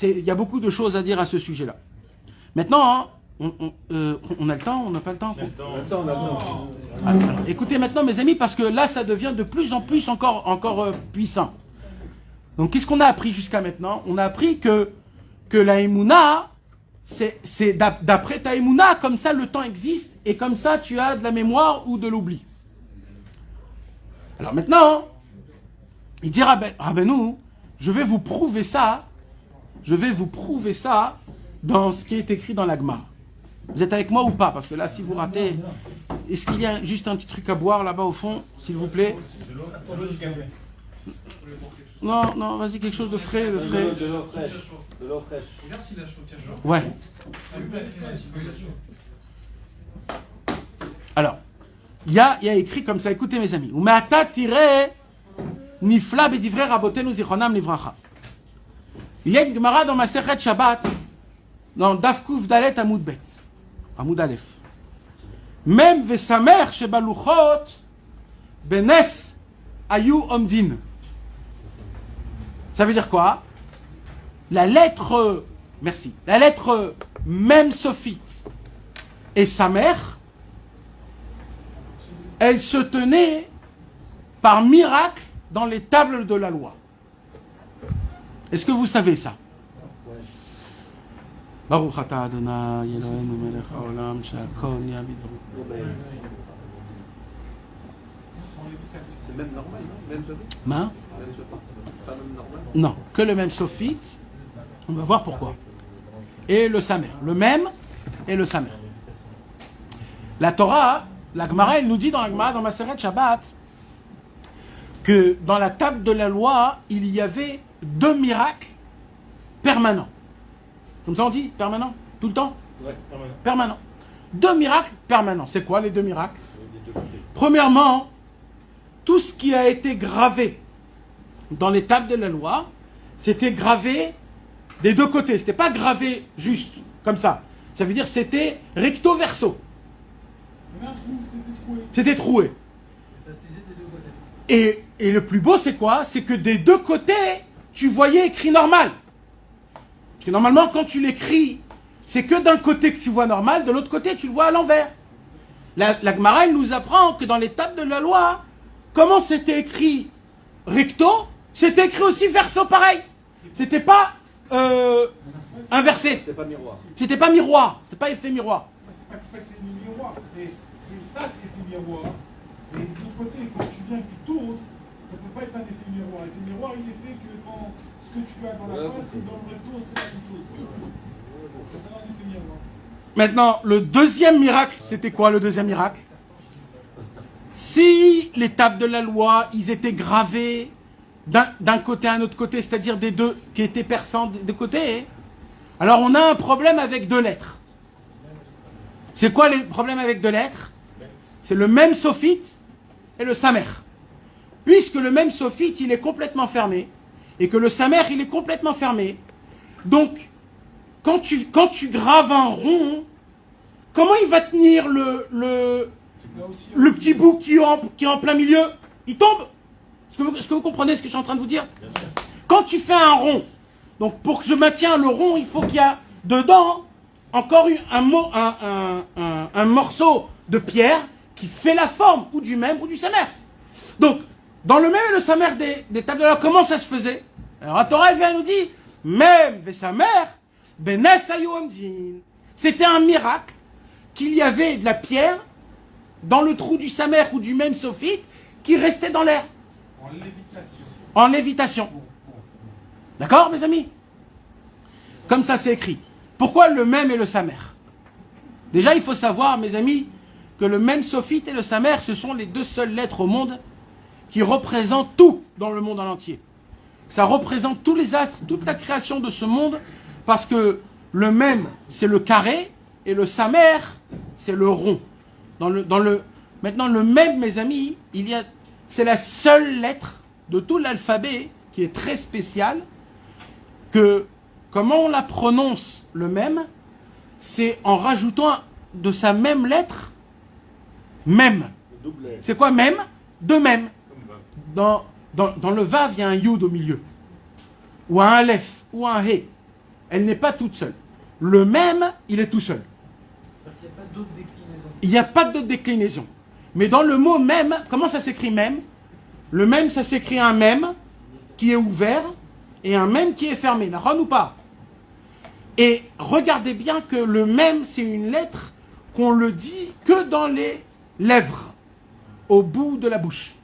il y a beaucoup de choses à dire à ce sujet-là. Maintenant, hein, on a le temps, on n'a pas le temps. Alors, écoutez maintenant, mes amis, parce que là, ça devient de plus en plus encore puissant. Donc, qu'est-ce qu'on a appris jusqu'à maintenant? On a appris que la Emouna, c'est d'après ta Emouna, comme ça le temps existe, et comme ça tu as de la mémoire ou de l'oubli. Alors maintenant, il dit Rabbeinu, je vais vous prouver ça dans ce qui est écrit dans la Gemara. Vous êtes avec moi ou pas? Parce que là, si vous ratez, est-ce qu'il y a juste un petit truc à boire là-bas au fond, s'il vous plaît? Non, vas-y, quelque chose de frais, de frais. De l'eau fraîche. Regarde s'il a chaud, tiens, chaud. Ouais. Alors, il y a écrit comme ça, écoutez mes amis. Umeata tiré nifla bedivrei rabotenu zichronam livracha. Il y a une Gemara dans Masechet Shabbat, dans Daf Kuf Dalet Amud Bet, Amud Aleph. Même vesamer shebaluchot benes ayu omdin. Ça veut dire quoi? La lettre même sophite et sa mère, elle se tenait par miracle dans les tables de la loi. Est-ce que vous savez ça? Baruch atah Adonai Eloheinu melech haolam she'akol nהיה bidbaro. C'est même normal, non? Même sophite? Hein? Même sophite? Pas même normal? Non, que le même sophite. On va voir pourquoi. Et le samer. Le même et le samer. La Torah, la Gemara, elle nous dit dans la Gemara, dans Masechet Shabbat, que dans la table de la loi, il y avait 2 miracles permanents. Comme ça on dit? Permanent? Tout le temps? Ouais, Permanent. 2 miracles permanents. C'est quoi les 2 miracles? Premièrement, tout ce qui a été gravé dans les tables de la loi, c'était gravé des 2 côtés. C'était pas gravé juste comme ça. Ça veut dire c'était recto verso. C'était troué. Et le plus beau, c'est quoi? C'est que des 2 côtés, tu voyais écrit normal. Parce que normalement, quand tu l'écris, c'est que d'un côté que tu vois normal, de l'autre côté, tu le vois à l'envers. La Gemara, elle nous apprend que dans les tables de la loi, comment c'était écrit recto, c'était écrit aussi verso pareil. C'était pas inversé. C'était pas miroir. C'était pas miroir. C'était pas effet miroir. C'est pas que c'est du miroir, c'est ça, c'est du miroir. Et de l'autre côté, quand tu viens, que tu tournes, ça peut pas être un effet miroir. L'effet miroir, il est fait que quand ce que tu as dans la face et dans le retour, c'est la même chose. C'est pas un effet miroir. Maintenant, le deuxième miracle, c'était quoi le deuxième miracle? Si les tables de la loi, ils étaient gravés d'un côté à un autre côté, c'est-à-dire des deux qui étaient persans de côté, alors on a un problème avec deux lettres. C'est quoi les problèmes avec deux lettres? C'est le même sophite et le samer. Puisque le même sophite, il est complètement fermé, et que le samer, il est complètement fermé, donc, quand tu graves un rond, comment il va tenir le petit bout qui est en plein milieu? Il tombe. Est-ce que vous comprenez ce que je suis en train de vous dire? Quand tu fais un rond, donc pour que je maintienne le rond, il faut qu'il y a dedans encore un morceau de pierre qui fait la forme ou du même ou du samer. Donc, dans le même et le samer des tables de la loi, comment ça se faisait? Alors la Torah elle vient nous dire, même samer, benes ayomdin. C'était un miracle qu'il y avait de la pierre dans le trou du samer ou du même sophite qui restait dans l'air. En lévitation. En lévitation. D'accord, mes amis? Comme ça, c'est écrit. Pourquoi le même et le samer? Déjà, il faut savoir, mes amis, que le même sophite et le samer, ce sont les deux seules lettres au monde qui représentent tout dans le monde en entier. Ça représente tous les astres, toute la création de ce monde, parce que le même, c'est le carré, et le samer, c'est le rond. Maintenant, le même, mes amis, c'est la seule lettre de tout l'alphabet qui est très spéciale, que comment on la prononce le même, c'est en rajoutant de sa même lettre, même. C'est quoi même? De même. Dans le vav, il y a un yud au milieu, ou un aleph, ou un he. Elle n'est pas toute seule. Le même, il est tout seul. Il n'y a pas d'autre déclinaison. Mais dans le mot même, comment ça s'écrit même? Le même, ça s'écrit un même qui est ouvert et un même qui est fermé. D'accord ou pas? Et regardez bien que le même, c'est une lettre qu'on le dit que dans les lèvres, au bout de la bouche.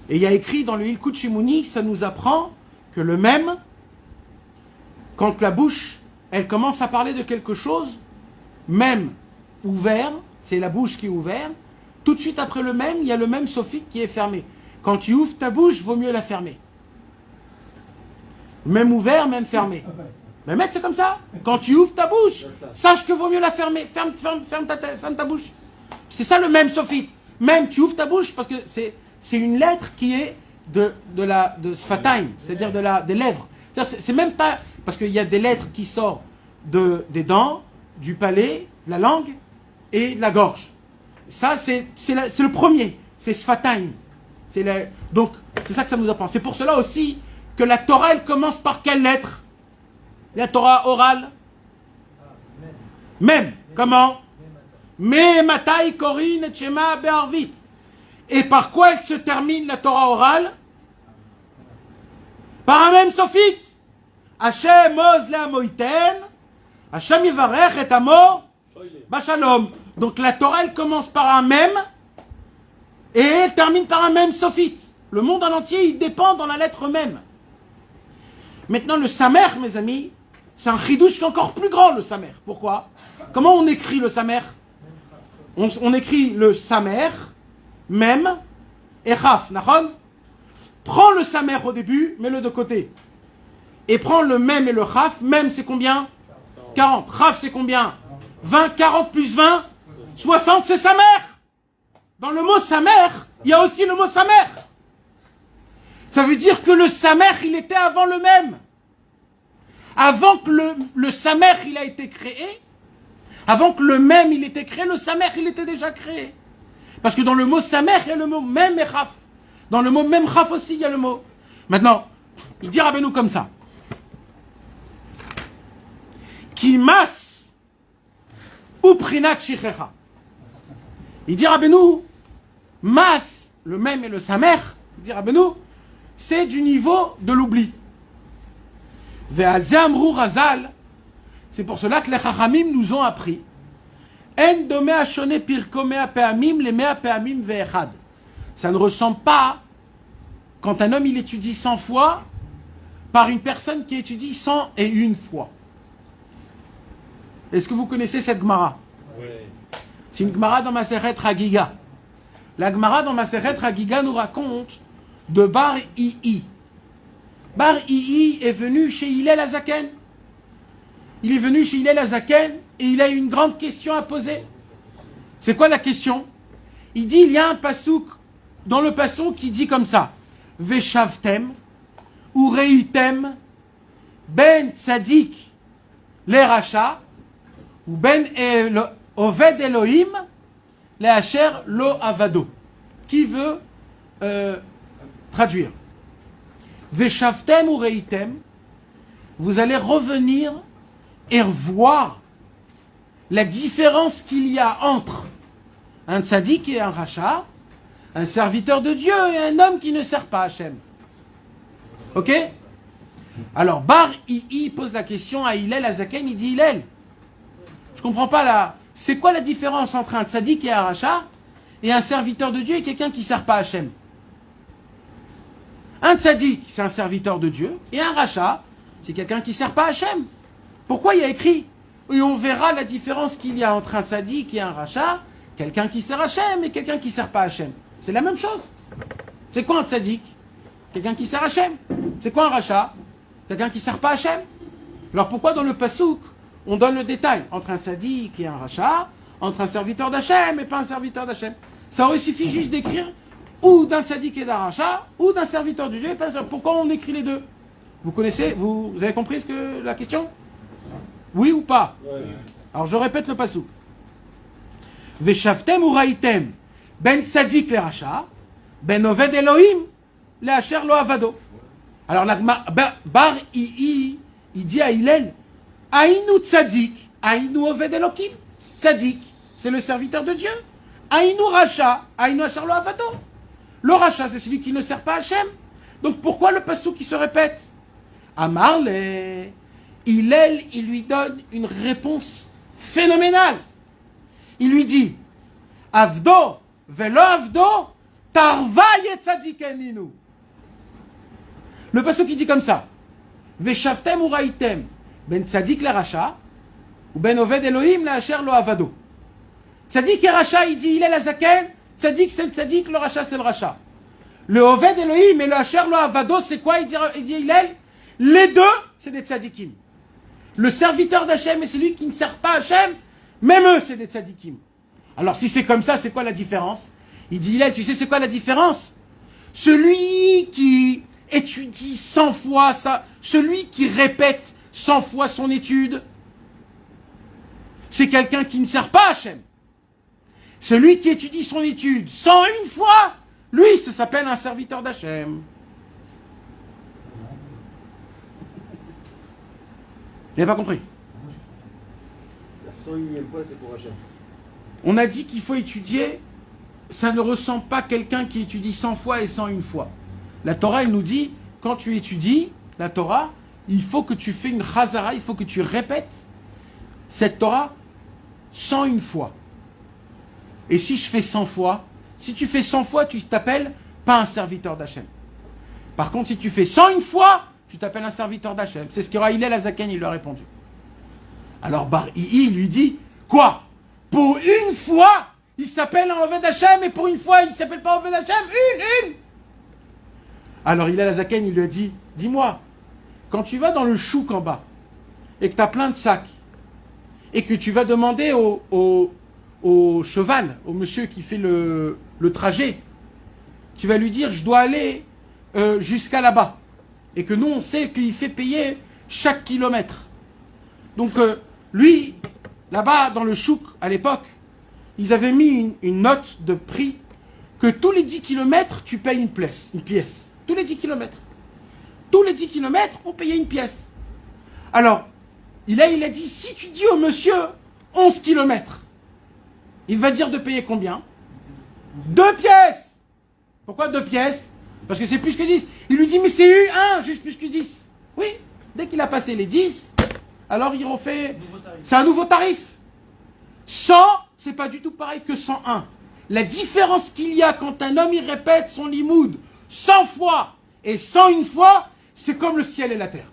Et il y a écrit dans le Hilkut Shimoni, ça nous apprend que le même, quand la bouche, elle commence à parler de quelque chose, même ouvert, c'est la bouche qui est ouverte, tout de suite après le même, il y a le même sophite qui est fermé. Quand tu ouvres ta bouche, vaut mieux la fermer. Même ouvert, même fermé. Mais mec, c'est comme ça. Quand tu ouvres ta bouche, sache que vaut mieux la fermer. Ferme ta bouche. C'est ça le même sophite. Même, tu ouvres ta bouche parce que c'est une lettre qui est de sfataim, c'est-à-dire des lèvres. C'est même pas... Parce qu'il y a des lettres qui sortent des dents, du palais, de la langue et de la gorge. Ça, c'est le premier. C'est sfataim. Donc, c'est ça que ça nous apprend. C'est pour cela aussi que la Torah, elle commence par quelle lettre? La Torah orale. Même. Comment? Me matai korin et shema be'arvit. Et par quoi elle se termine, la Torah orale? Par un même sophite. Hashem oz le'amoiten. Hashem yivarech et amo b'shalom. Donc la Torah, elle commence par un même et elle termine par un même sophite. Le monde en entier, il dépend dans la lettre même. Maintenant, le samer, mes amis, c'est un chidouche qui est encore plus grand, le samer. Pourquoi? Comment on écrit le samer? On écrit le samer, même, et chaf, nachon? Prends le samer au début, mets-le de côté. Et prends le même et le chaf. Même, c'est combien? 40. Chaf, c'est combien? 20, 40 plus 20, 60, c'est samer. Dans le mot samer, il y a aussi le mot samer. Ça veut dire que le samer, il était avant le même. Avant que le samer, il a été créé, avant que le même, il était créé, le samer, il était déjà créé. Parce que dans le mot samer, il y a le mot même et chaf. Dans le mot même chaf aussi, il y a le mot. Maintenant, il dit Rabbeinu comme ça. Kimas ou prinat shichecha. Il dit Rabbeinu, Mas, le même et le Samer, il dit Rabbeinu, c'est du niveau de l'oubli. Ve'al amru Razal, c'est pour cela que les Chachamim nous ont appris En dome ashone pirko mea peamim le mea peamim ve'echad. Ça ne ressemble pas quand un homme il étudie 100 fois par une personne qui étudie 101 fois. Est-ce que vous connaissez cette Gemara? Oui. C'est une Gemara dans Masechet Hagiga. La Gemara dans Masechet Hagiga nous raconte de Bar Ii. Bar Ii est venu chez Hillel Azaken. Il est venu chez Hillel Azaken et il a une grande question à poser. C'est quoi la question? Il dit, il y a un pasouk dans le passon qui dit comme ça. Veshavtem, ou reitem, ben tzadik, le racha, ou ben oved Elohim, le hacher lo avado. Qui veut traduire? Veshavtem ou reitem, vous allez revenir et voir la différence qu'il y a entre un tzadik et un racha, un serviteur de Dieu et un homme qui ne sert pas Hachem. Ok? Alors, Bar Ii pose la question à Hillel Azaken, il dit Hillel, je comprends pas là, c'est quoi la différence entre un tzadik et un racha et un serviteur de Dieu et quelqu'un qui ne sert pas Hachem? Un tzadik, c'est un serviteur de Dieu, et un racha, c'est quelqu'un qui ne sert pas Hachem. Pourquoi il y a écrit? Et on verra la différence qu'il y a entre un tzadik et un racha, quelqu'un qui sert Hachem et quelqu'un qui ne sert pas Hachem. C'est la même chose. C'est quoi un tzadik? Quelqu'un qui sert Hachem. C'est quoi un racha? Quelqu'un qui ne sert pas Hachem. Alors pourquoi dans le pasouk, on donne le détail entre un tzadik et un racha, entre un serviteur d'Hachem et pas un serviteur d'Hachem? Ça aurait suffi juste d'écrire ou d'un tzadik et d'un racha, ou d'un serviteur de Dieu et pas d'un. Pourquoi on écrit les deux? Vous connaissez, vous avez compris la question? Oui ou pas? Ouais. Alors je répète le pasouk. Veshavtem ou raïtem, ben tzadik le racha, ben oved Elohim, le hacher lo avado. Alors Bar Ii, il dit à Hillel, Aïnou tzadik, Aïnou oved Elohim, tzadik, c'est le serviteur de Dieu. Aïnou racha, Aïnou hacher lo avado. Le racha, c'est celui qui ne sert pas Hachem. Donc pourquoi le pasouk qui se répète? Amarle, Hillel, il lui donne une réponse phénoménale. Il lui dit, Avdo, velo avdo, tarva yetzadikeninu. Le pasouk qui dit comme ça, Veshavtem ou raïtem, ben tzadik le racha, ou ben oved Elohim le hacher lo avado. Tzadik et racha, il dit, Hillel Azaken, tzadik c'est le tzadik, le racha c'est le racha. Le oved Elohim et le hacher lo avado, c'est quoi? Il dit Hillel, les deux, c'est des tzadikim. Le serviteur d'Hachem et celui qui ne sert pas Hachem, même eux, c'est des tzadikim. Alors si c'est comme ça, c'est quoi la différence? Il dit, Hillel, tu sais c'est quoi la différence? Celui qui étudie 100 fois ça, celui qui répète 100 fois son étude, c'est quelqu'un qui ne sert pas Hachem. Celui qui étudie son étude 101 fois, lui, ça s'appelle un serviteur d'Hachem. Vous n'avez pas compris? La 101e fois, c'est pour Hachem. On a dit qu'il faut étudier, ça ne ressemble pas à quelqu'un qui étudie 100 fois et 101 fois. La Torah, elle nous dit, quand tu étudies la Torah, il faut que tu fais une chazara, il faut que tu répètes cette Torah 101 fois. Et si je fais 100 fois, si tu fais 100 fois, tu t'appelles pas un serviteur d'Hachem. Par contre, si tu fais 101 fois, tu t'appelles un serviteur d'Hachem. C'est ce qu'aura Hillel Azaken, il lui a répondu. Alors Bar Ii lui dit, quoi? Pour une fois, il s'appelle un Oved Hachem, et pour une fois, il ne s'appelle pas Oved Hachem? Une! Alors Hillel Azaken, il lui a dit, dis-moi, quand tu vas dans le chouk en bas, et que tu as plein de sacs, et que tu vas demander au cheval, au monsieur qui fait le trajet, tu vas lui dire, je dois aller jusqu'à là-bas. Et que nous, on sait qu'il fait payer chaque kilomètre. Donc, lui, là-bas, dans le chouk, à l'époque, ils avaient mis une note de prix que tous les 10 kilomètres, tu payes une pièce. Tous les 10 kilomètres. Tous les 10 kilomètres, on payait une pièce. Alors, il a dit, si tu dis au monsieur 11 kilomètres, il va dire de payer combien? 2 pièces. Pourquoi 2 pièces? Parce que c'est plus que 10. Il lui dit, mais c'est eu 1, juste plus que 10. Oui, dès qu'il a passé les 10, alors il refait... C'est un nouveau tarif. 100, c'est pas du tout pareil que 101. La différence qu'il y a quand un homme il répète son limoud 100 fois et 101 fois, c'est comme le ciel et la terre.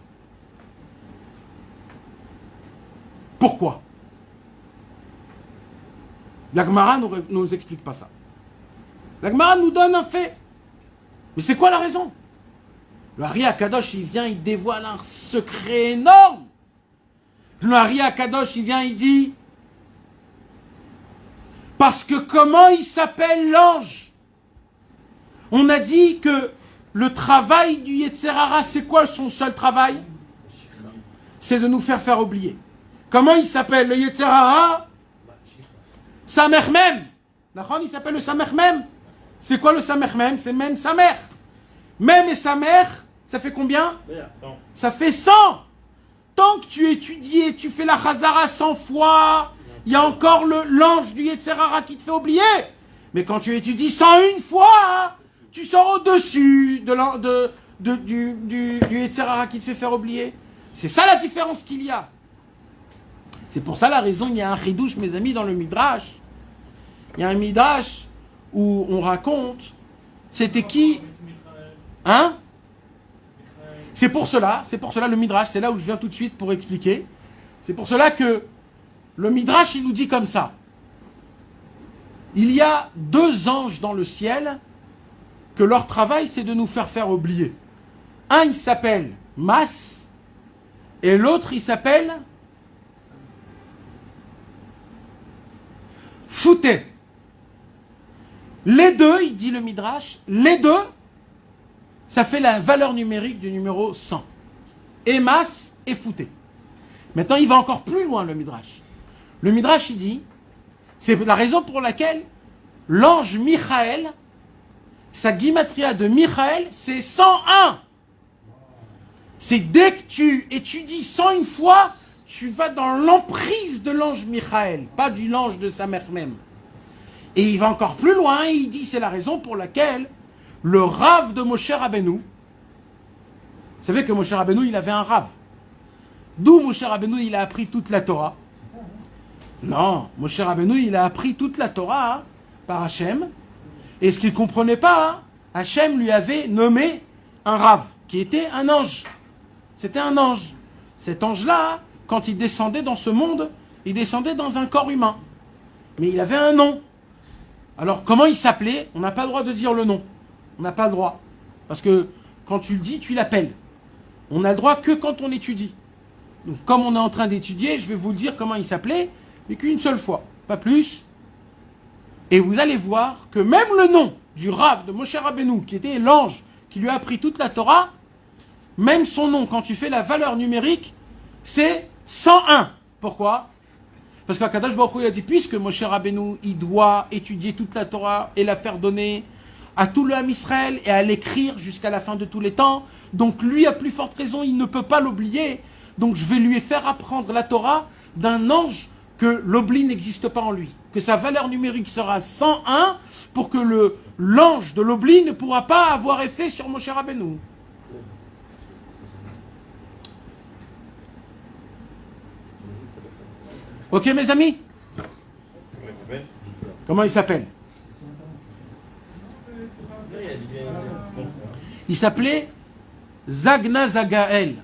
Pourquoi? La Gemara ne nous explique pas ça. La Gemara nous donne un fait. Mais c'est quoi la raison? Le Hari Akadosh, il vient, il dévoile un secret énorme. Le Hari Akadosh, il vient, il dit, parce que comment il s'appelle l'ange? On a dit que le travail du Yetzer Hara, c'est quoi son seul travail? C'est de nous faire oublier. Comment il s'appelle le Yetzer Hara? Samer Mem. Il s'appelle le Samer Mem. C'est quoi le Samer Mem? C'est même sa mère. Mem et sa mère, ça fait combien? Ça fait 100. Tant que tu étudies et tu fais la Chazara 100 fois, il y a encore l'ange du Yetzer Hara qui te fait oublier. Mais quand tu étudies 101 fois, tu sors au-dessus du Yetzer Hara qui te fait faire oublier. C'est ça la différence qu'il y a. C'est pour ça la raison, il y a un chidouche, mes amis, dans le Midrash. Il y a un Midrash où on raconte, c'était qui? Hein? C'est pour cela le Midrash, c'est là où je viens tout de suite pour expliquer. C'est pour cela que le Midrash, il nous dit comme ça. Il y a 2 anges dans le ciel que leur travail, c'est de nous faire oublier. Un, il s'appelle Mas, et l'autre, il s'appelle Fouté. Les deux, il dit le Midrash, les deux, ça fait la valeur numérique du numéro 100. Et Mas et Fouté. Maintenant, il va encore plus loin, le Midrash. Le Midrash, il dit, c'est la raison pour laquelle l'ange Michael, sa guimatria de Michael, c'est 101. C'est dès que tu étudies 101 fois, tu vas dans l'emprise de l'ange Michael, pas du l'ange de sa mère même. Et il va encore plus loin, il dit, c'est la raison pour laquelle le Rav de Moshe Rabbeinu, vous savez que Moshe Rabbeinu, il avait un Rav. D'où Moshe Rabbeinu, il a appris toute la Torah. Non, Moshe Rabbeinu, il a appris toute la Torah hein, par Hachem. Et ce qu'il ne comprenait pas, hein, Hachem lui avait nommé un Rav, qui était un ange. C'était un ange. Cet ange-là, quand il descendait dans ce monde, il descendait dans un corps humain. Mais il avait un nom. Alors, comment il s'appelait? On n'a pas le droit de dire le nom. On n'a pas le droit. Parce que quand tu le dis, tu l'appelles. On n'a le droit que quand on étudie. Donc, comme on est en train d'étudier, je vais vous le dire comment il s'appelait, mais qu'une seule fois, pas plus. Et vous allez voir que même le nom du Rav de Moshe Rabbeinu, qui était l'ange qui lui a appris toute la Torah, même son nom, quand tu fais la valeur numérique, c'est 101. Pourquoi? Parce qu'Akadosh Baruch Hu, il a dit, puisque Moshe Rabbeinu, il doit étudier toute la Torah et la faire donner à tout le Ham Israël et à l'écrire jusqu'à la fin de tous les temps, donc lui, à plus forte raison, il ne peut pas l'oublier. Donc je vais lui faire apprendre la Torah d'un ange que l'oubli n'existe pas en lui. Que sa valeur numérique sera 101 pour que l'ange de l'oubli ne pourra pas avoir effet sur Moshe Rabbeinu. Ok mes amis? Comment il s'appelle? Il s'appelait Zagna Zagael.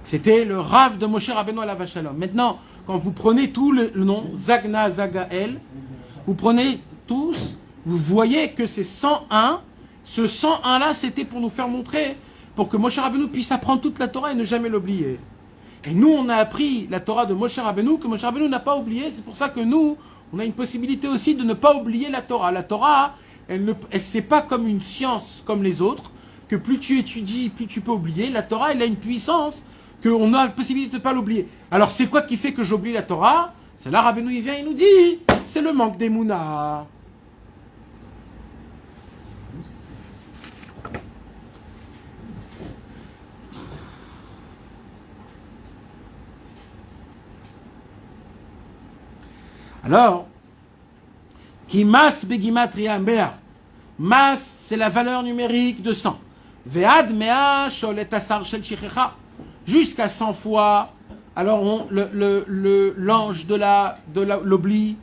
C'était le Rav de Moshe Rabbeinu alav Shalom. Maintenant, quand vous prenez tout le nom, Zagna Zagael, vous prenez tous, vous voyez que c'est 101. Ce 101-là, c'était pour nous faire montrer, pour que Moshe Rabbeinu puisse apprendre toute la Torah et ne jamais l'oublier. Et nous, on a appris la Torah de Moshe Rabbeinu, que Moshe Rabbeinu n'a pas oublié. C'est pour ça que nous, on a une possibilité aussi de ne pas oublier la Torah. La Torah, c'est pas comme une science comme les autres, que plus tu étudies, plus tu peux oublier. La Torah, elle a une puissance qu'on a la possibilité de ne pas l'oublier. Alors, c'est quoi qui fait que j'oublie la Torah? C'est là, Rabbeinu, il vient, il nous dit, c'est le manque d'Emouna. Alors, Qui mas begimatria mea. Mas, c'est la valeur numérique de 100. Ve'ad mea sholet asar shel shichecha. Jusqu'à 100 fois. Alors, l'ange de l'oubli,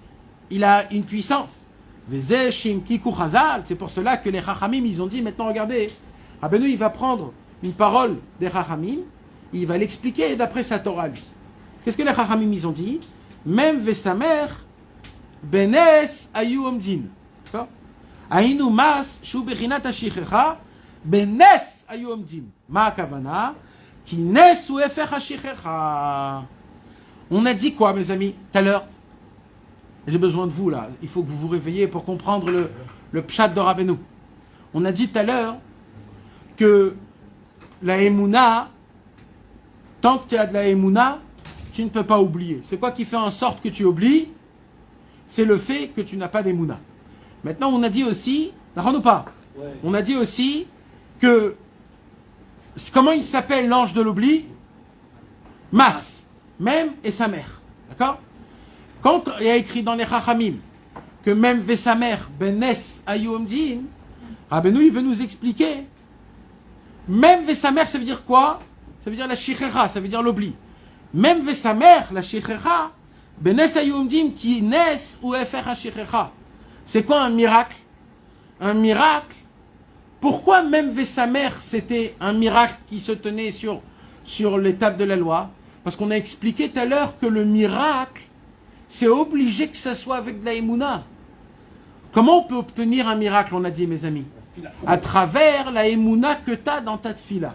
il a une puissance. Ve'zeh shim kiku chazal. C'est pour cela que les chachamim, ils ont dit, maintenant, regardez, Rabbeinu, il va prendre une parole des chachamim, il va l'expliquer d'après sa Torah, lui. Qu'est-ce que les chachamim, ils ont dit? Même ve'samer benes ayu omdin. D'accord? Ainu mas shu bechinat hashichecha benes ayu omdin. Ma akavana ki nes ou efech hashichecha. On a dit quoi, mes amis, tout à l'heure? J'ai besoin de vous, là. Il faut que vous vous réveillez pour comprendre le pshat de Rabbeinu. On a dit tout à l'heure que la Emouna, tant que tu as de la Emouna, tu ne peux pas oublier. C'est quoi qui fait en sorte que tu oublies? C'est le fait que tu n'as pas d'Emouna. Maintenant, on a dit aussi, d'accord ou pas? Ouais. On a dit aussi que, comment il s'appelle l'ange de l'oubli? Mas, même et sa mère. D'accord? Quand il y a écrit dans les Chachamim que même ve sa mère, benes ayu omdin, Rabbeinu, il veut nous expliquer. Même ve sa mère, ça veut dire quoi? Ça veut dire la shichecha, ça veut dire l'oubli. Même ve sa mère, la shichecha, benes ayu omdin qui nes ou efer ha-shichecha. C'est quoi un miracle? Un miracle. Pourquoi même ve sa mère, c'était un miracle qui se tenait sur l'étape de la loi? Parce qu'on a expliqué tout à l'heure que le miracle, c'est obligé que ça soit avec de la Emouna. Comment on peut obtenir un miracle, on a dit, mes amis? À travers la Emouna que tu as dans ta tfila.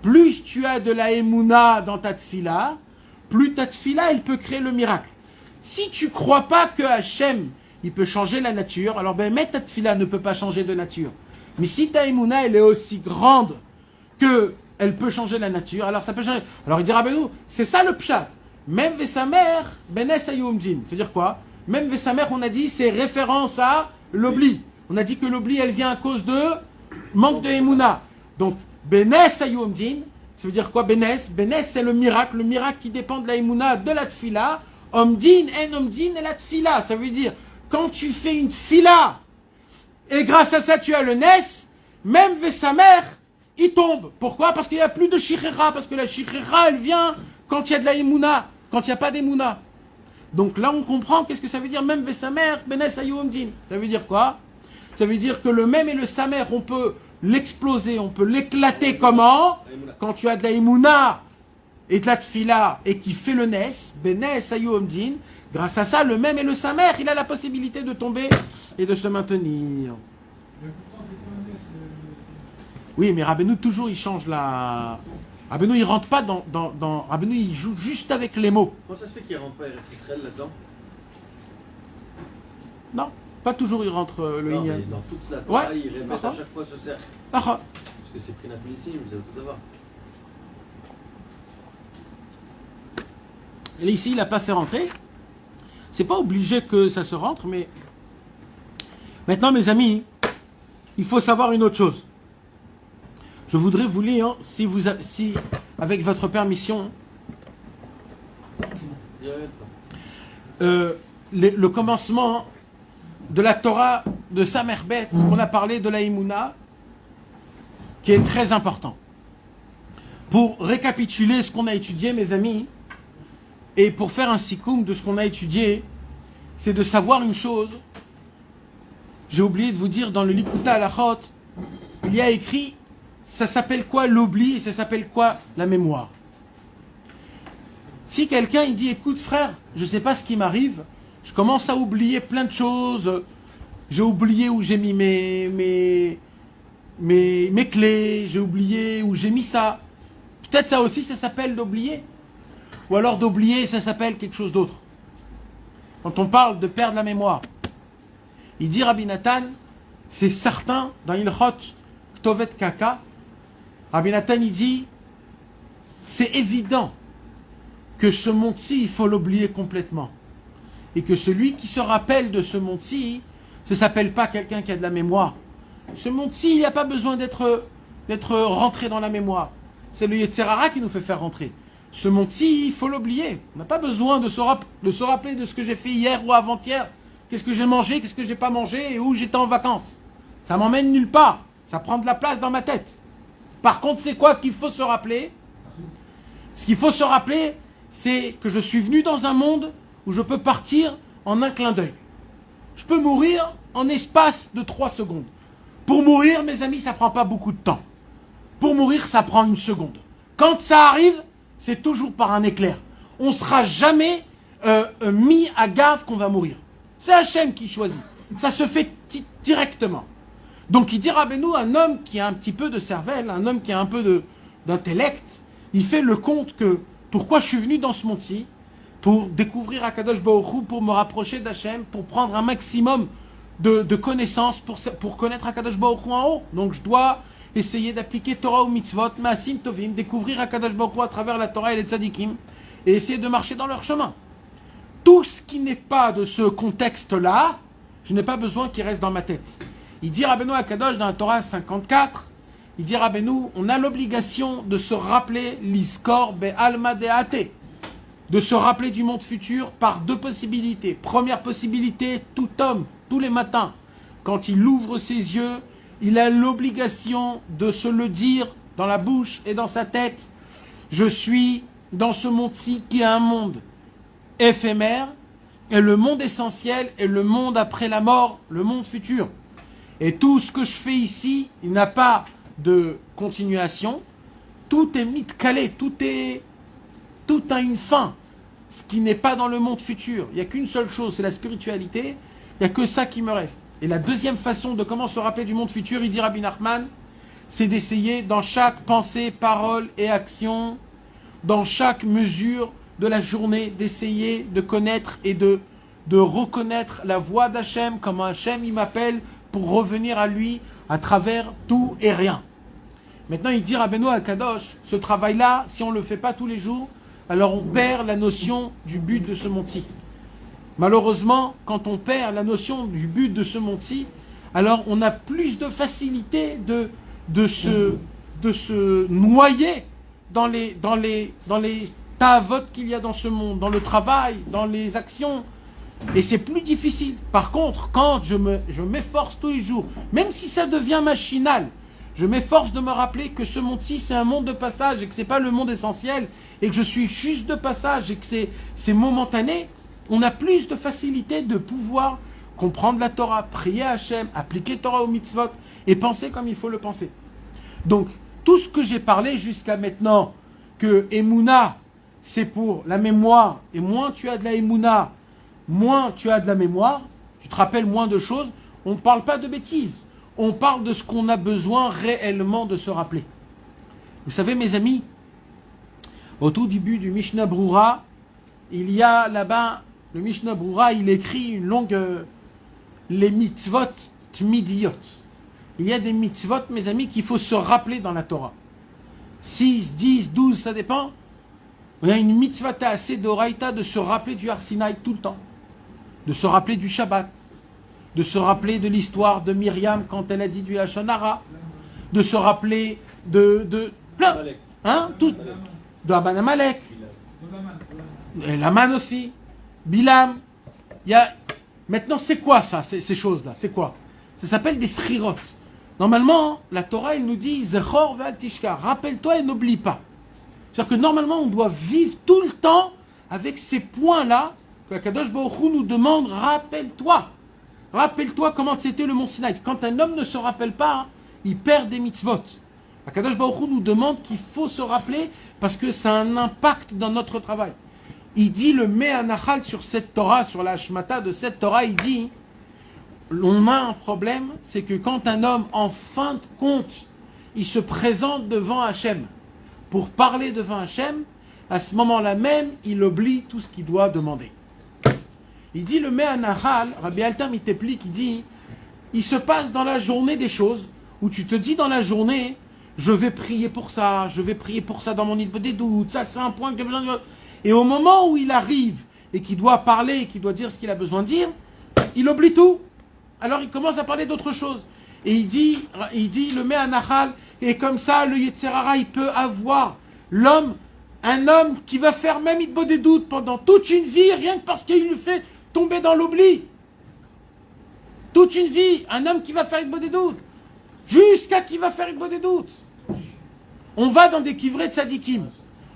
Plus tu as de la Emouna dans ta tfila, plus ta tfila, elle peut créer le miracle. Si tu crois pas que Hachem, il peut changer la nature, alors ben, ta tfila ne peut pas changer de nature. Mais si ta Emouna, elle est aussi grande que elle peut changer la nature, alors ça peut changer. Alors il dira, ben nous, c'est ça le pshat. Même ve sa mère, benes ayumdin. C'est-à-dire quoi? Même ve sa mère, on a dit, c'est référence à l'oubli. On a dit que l'oubli, elle vient à cause de manque de Emouna. Donc, benes ayumdin, ça veut dire quoi? Benes, c'est le miracle qui dépend de la Emouna, de la tfila. Omdin, en omdin, et la tfila. Ça veut dire, quand tu fais une tfila, et grâce à ça, tu as le nes, même ve sa mère, il tombe. Pourquoi? Parce qu'il n'y a plus de shichera. Parce que la shichera, elle vient quand il y a de la Emouna. Quand il n'y a pas d'Emouna. Donc là, on comprend qu'est-ce que ça veut dire, même ve sa mère, benes ayumdin. Ça veut dire quoi? Ça veut dire que le même et le samer, on peut l'exploser, on peut l'éclater comment? Quand tu as de la Emouna et de la tfila et qui fait le nes, benes ayumdin, grâce à ça, le même et le samer, il a la possibilité de tomber et de se maintenir. Mais pourtant, c'est pas un S. Oui, mais Rabbeinu, toujours, il change la... Rabbeinu, il rentre pas dans... Rabbeinu, il joue juste avec les mots. Comment ça se fait qu'il ne rentre pas Eretz Israël là-dedans? Non, pas toujours il rentre le Non, Inyan. mais dans toute la Torah, Ouais. il répète à chaque fois ce cercle. Ah, Parce que c'est pris Napilissim, vous avez tout d'abord. et ici, il n'a pas fait rentrer. C'est pas obligé que ça se rentre, mais... Maintenant, mes amis, il faut savoir une autre chose. Je voudrais vous lire, si avec votre permission, le commencement de la Torah de Samer Bet, qu'on a parlé de la Emouna, qui est très important. Pour récapituler ce qu'on a étudié, mes amis, et pour faire un sikoum de ce qu'on a étudié, c'est de savoir une chose. J'ai oublié de vous dire, dans le Likuta Halachot, il y a écrit, ça s'appelle quoi l'oubli et ça s'appelle quoi la mémoire. Si quelqu'un il dit, écoute frère, je ne sais pas ce qui m'arrive, je commence à oublier plein de choses, j'ai oublié où j'ai mis mes clés, j'ai oublié où j'ai mis ça. Peut-être ça aussi, ça s'appelle d'oublier. Ou alors d'oublier, ça s'appelle quelque chose d'autre. Quand on parle de perdre la mémoire, il dit Rabbi Nathan, c'est certain, dans Ilchot Ktovet Kaka, Rabbi Nathan il dit, c'est évident que ce monde-ci, il faut l'oublier complètement. Et que celui qui se rappelle de ce monde-ci, ça ne s'appelle pas quelqu'un qui a de la mémoire. Ce monde-ci, il n'y a pas besoin d'être rentré dans la mémoire. C'est le Yetzer Hara qui nous fait faire rentrer. Ce monde-ci, il faut l'oublier. On n'a pas besoin de se rappeler de ce que j'ai fait hier ou avant-hier. qu'est-ce que j'ai mangé, qu'est-ce que j'ai pas mangé et où j'étais en vacances. Ça m'emmène nulle part. Ça prend de la place dans ma tête. Par contre, c'est quoi qu'il faut se rappeler? Ce qu'il faut se rappeler, c'est que je suis venu dans un monde où je peux partir en un clin d'œil. Je peux mourir en espace de 3 secondes. Pour mourir, mes amis, ça prend pas beaucoup de temps. Pour mourir, ça prend 1 seconde. Quand ça arrive, c'est toujours par un éclair. On ne sera jamais mis à garde qu'on va mourir. C'est Hachem qui choisit. Ça se fait directement. Donc il dit Rabbeinu, un homme qui a un petit peu de cervelle, un homme qui a un peu d'intellect, il fait le compte que pourquoi je suis venu dans ce monde-ci, pour découvrir Akadosh Baruch Hu, pour me rapprocher d'Hachem, pour prendre un maximum de connaissances, pour connaître Akadosh Baruch Hu en haut. Donc je dois essayer d'appliquer Torah ou Mitzvot, Maasim Tovim, découvrir Akadosh Baruch Hu à travers la Torah et les Tzadikim, et essayer de marcher dans leur chemin. Tout ce qui n'est pas de ce contexte-là, je n'ai pas besoin qu'il reste dans ma tête. Il dit Rabbeinu Akadosh dans la Torah 54, il dit Rabbeinu, on a l'obligation de se rappeler l'Iskor Be'alma De'ate, de se rappeler du monde futur par 2 possibilités. Première possibilité, tout homme, tous les matins, quand il ouvre ses yeux, il a l'obligation de se le dire dans la bouche et dans sa tête. Je suis dans ce monde-ci qui est un monde éphémère, et le monde essentiel est le monde après la mort, le monde futur. Et tout ce que je fais ici, il n'a pas de continuation. Tout est mitkale, tout a une fin. Ce qui n'est pas dans le monde futur. Il n'y a qu'une seule chose, c'est la spiritualité. Il n'y a que ça qui me reste. Et la deuxième façon de comment se rappeler du monde futur, il dit Rabbi Nachman, c'est d'essayer dans chaque pensée, parole et action, dans chaque mesure de la journée, d'essayer de connaître et de reconnaître la voix d'Hachem, comment Hachem il m'appelle pour revenir à lui à travers tout et rien. Maintenant, il dit Rabbeinu Akadosh, ce travail-là, si on ne le fait pas tous les jours, alors on perd la notion du but de ce monde-ci. Malheureusement, quand on perd la notion du but de ce monde-ci, alors on a plus de facilité de se noyer dans les ta'avot qu'il y a dans ce monde, dans le travail, dans les actions. Et c'est plus difficile. Par contre, quand je m'efforce tous les jours, même si ça devient machinal, je m'efforce de me rappeler que ce monde-ci, c'est un monde de passage et que ce n'est pas le monde essentiel et que je suis juste de passage et que c'est momentané, on a plus de facilité de pouvoir comprendre la Torah, prier à Hachem, appliquer Torah au mitzvot et penser comme il faut le penser. Donc, tout ce que j'ai parlé jusqu'à maintenant, que Emouna, c'est pour la mémoire, et moins tu as de la Emouna, moins tu as de la mémoire, tu te rappelles moins de choses, on ne parle pas de bêtises, on parle de ce qu'on a besoin réellement de se rappeler. Vous savez mes amis, au tout début du Mishnah Brura, il y a là-bas, le Mishnah Brura, il écrit une longue, les mitzvot tmidiyot. Il y a des mitzvot, mes amis, qu'il faut se rappeler dans la Torah. 6, 10, 12, ça dépend. Il y a une mitzvah assez d'oraïta de se rappeler du Har Sinaï tout le temps. De se rappeler du Shabbat. De se rappeler de l'histoire de Myriam quand elle a dit du Lashon Hara. De se rappeler de plein. Hein, tout. De Aban Amalek. Et Laman aussi. Bilam. Il y a... Maintenant, c'est quoi ça, ces choses-là? C'est quoi? Ça s'appelle des srirot. Normalement, la Torah, elle nous dit Zechor ve'al tishka. Rappelle-toi et n'oublie pas. C'est-à-dire que normalement, on doit vivre tout le temps avec ces points-là que Akadosh Baruch Hu nous demande, rappelle-toi. Rappelle-toi comment c'était le mont Sinaï. Quand un homme ne se rappelle pas, hein, il perd des mitzvot. Akadosh Baruch Hu nous demande qu'il faut se rappeler parce que ça a un impact dans notre travail. Il dit le Me'anachal sur cette Torah, sur la Shmata de cette Torah, il dit, on a un problème, c'est que quand un homme, en fin de compte, il se présente devant Hachem, pour parler devant Hachem, à ce moment-là même, il oublie tout ce qu'il doit demander. Il dit le Me'anachal, Rabbi Alter Miteplik, il dit, il se passe dans la journée des choses, où tu te dis dans la journée, je vais prier pour ça dans mon idée des doutes, ça c'est un point que j'ai besoin de... Et au moment où il arrive, et qu'il doit parler, et qu'il doit dire ce qu'il a besoin de dire, il oublie tout. Alors il commence à parler d'autre chose. Et il dit le Me'anachal, et comme ça, le Yetzerara, il peut avoir un homme qui va faire même Itbo des doutes pendant toute une vie, rien que parce qu'il lui fait tomber dans l'oubli. Toute une vie, un homme qui va faire Hitbod des doutes. Jusqu'à qui va faire Hitbod des doutes. On va dans des kivrets de sadikim.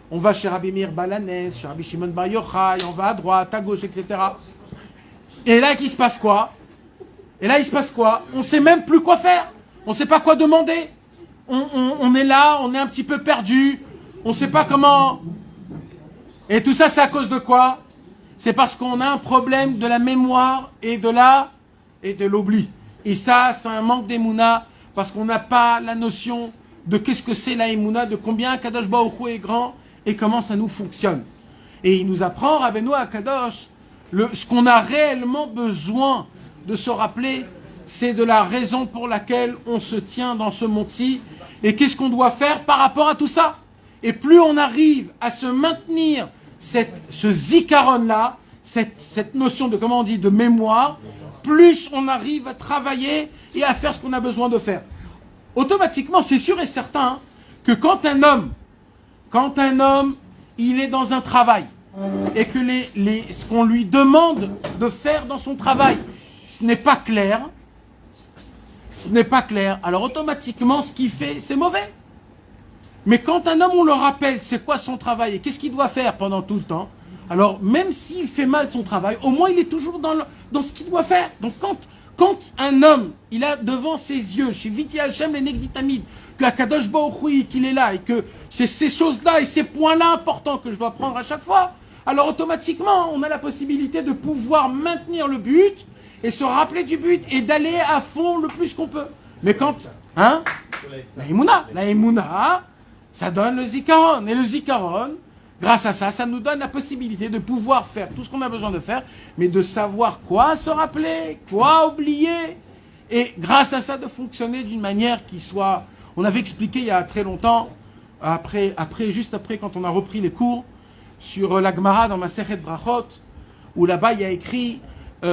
On va chez Rabbi Meir Balanès, chez Rabbi Shimon Bar Yochai, on va à droite, à gauche, etc. Et là, il se passe quoi? On ne sait même plus quoi faire. On ne sait pas quoi demander. On est là, on est un petit peu perdu. On ne sait pas comment. Et tout ça, c'est à cause de quoi? C'est parce qu'on a un problème de la mémoire et de l'oubli. Et ça, c'est un manque d'émouna, parce qu'on n'a pas la notion de qu'est-ce que c'est la émouna, de combien Kadosh Baruch Hu est grand et comment ça nous fonctionne. Et il nous apprend, Rabbeinu Akadosh, ce qu'on a réellement besoin de se rappeler, c'est de la raison pour laquelle on se tient dans ce monde-ci et qu'est-ce qu'on doit faire par rapport à tout ça. Et plus on arrive à se maintenir ce zikaron-là, cette notion de, comment on dit, de mémoire, plus on arrive à travailler et à faire ce qu'on a besoin de faire. Automatiquement, c'est sûr et certain que quand un homme, il est dans un travail et que ce qu'on lui demande de faire dans son travail, ce n'est pas clair, alors automatiquement, ce qu'il fait, c'est mauvais. Mais quand un homme, on le rappelle, c'est quoi son travail et qu'est-ce qu'il doit faire pendant tout le temps, alors même s'il fait mal son travail, au moins il est toujours dans ce qu'il doit faire. Donc quand un homme, il a devant ses yeux, chez Viti Hashem les Negditamides, que Akadosh Baruch Hu, qu'il est là, et que c'est ces choses-là et ces points-là importants que je dois prendre à chaque fois, alors automatiquement, on a la possibilité de pouvoir maintenir le but, et se rappeler du but, et d'aller à fond le plus qu'on peut. Mais quand... Hein? La Emouna, ça donne le Zikaron. Et le Zikaron, grâce à ça, ça nous donne la possibilité de pouvoir faire tout ce qu'on a besoin de faire, mais de savoir quoi se rappeler, quoi oublier, et grâce à ça, de fonctionner d'une manière qui soit... On avait expliqué il y a très longtemps, juste après, quand on a repris les cours, sur la Gemara dans Masechet Brachot, où là-bas il y a écrit, où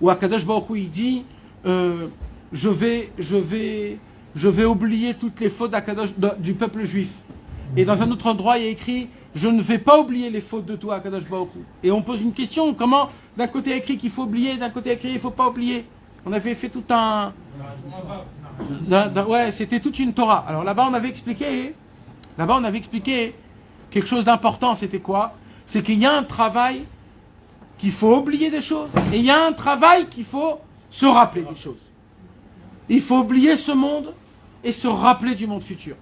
Akadosh Baruch Hu il dit, je vais oublier toutes les fautes du peuple juif. Et dans un autre endroit, il y a écrit, je ne vais pas oublier les fautes de toi, Akadosh Baruch Hu. Et on pose une question, comment d'un côté il y a écrit qu'il faut oublier, d'un côté il y a écrit qu'il ne faut pas oublier. On avait fait tout un... Ouais, c'était toute une Torah. Alors là-bas on avait expliqué quelque chose d'important, c'était quoi? C'est qu'il y a un travail qu'il faut oublier des choses, et il y a un travail qu'il faut se rappeler des choses. Il faut oublier ce monde et se rappeler du monde futur.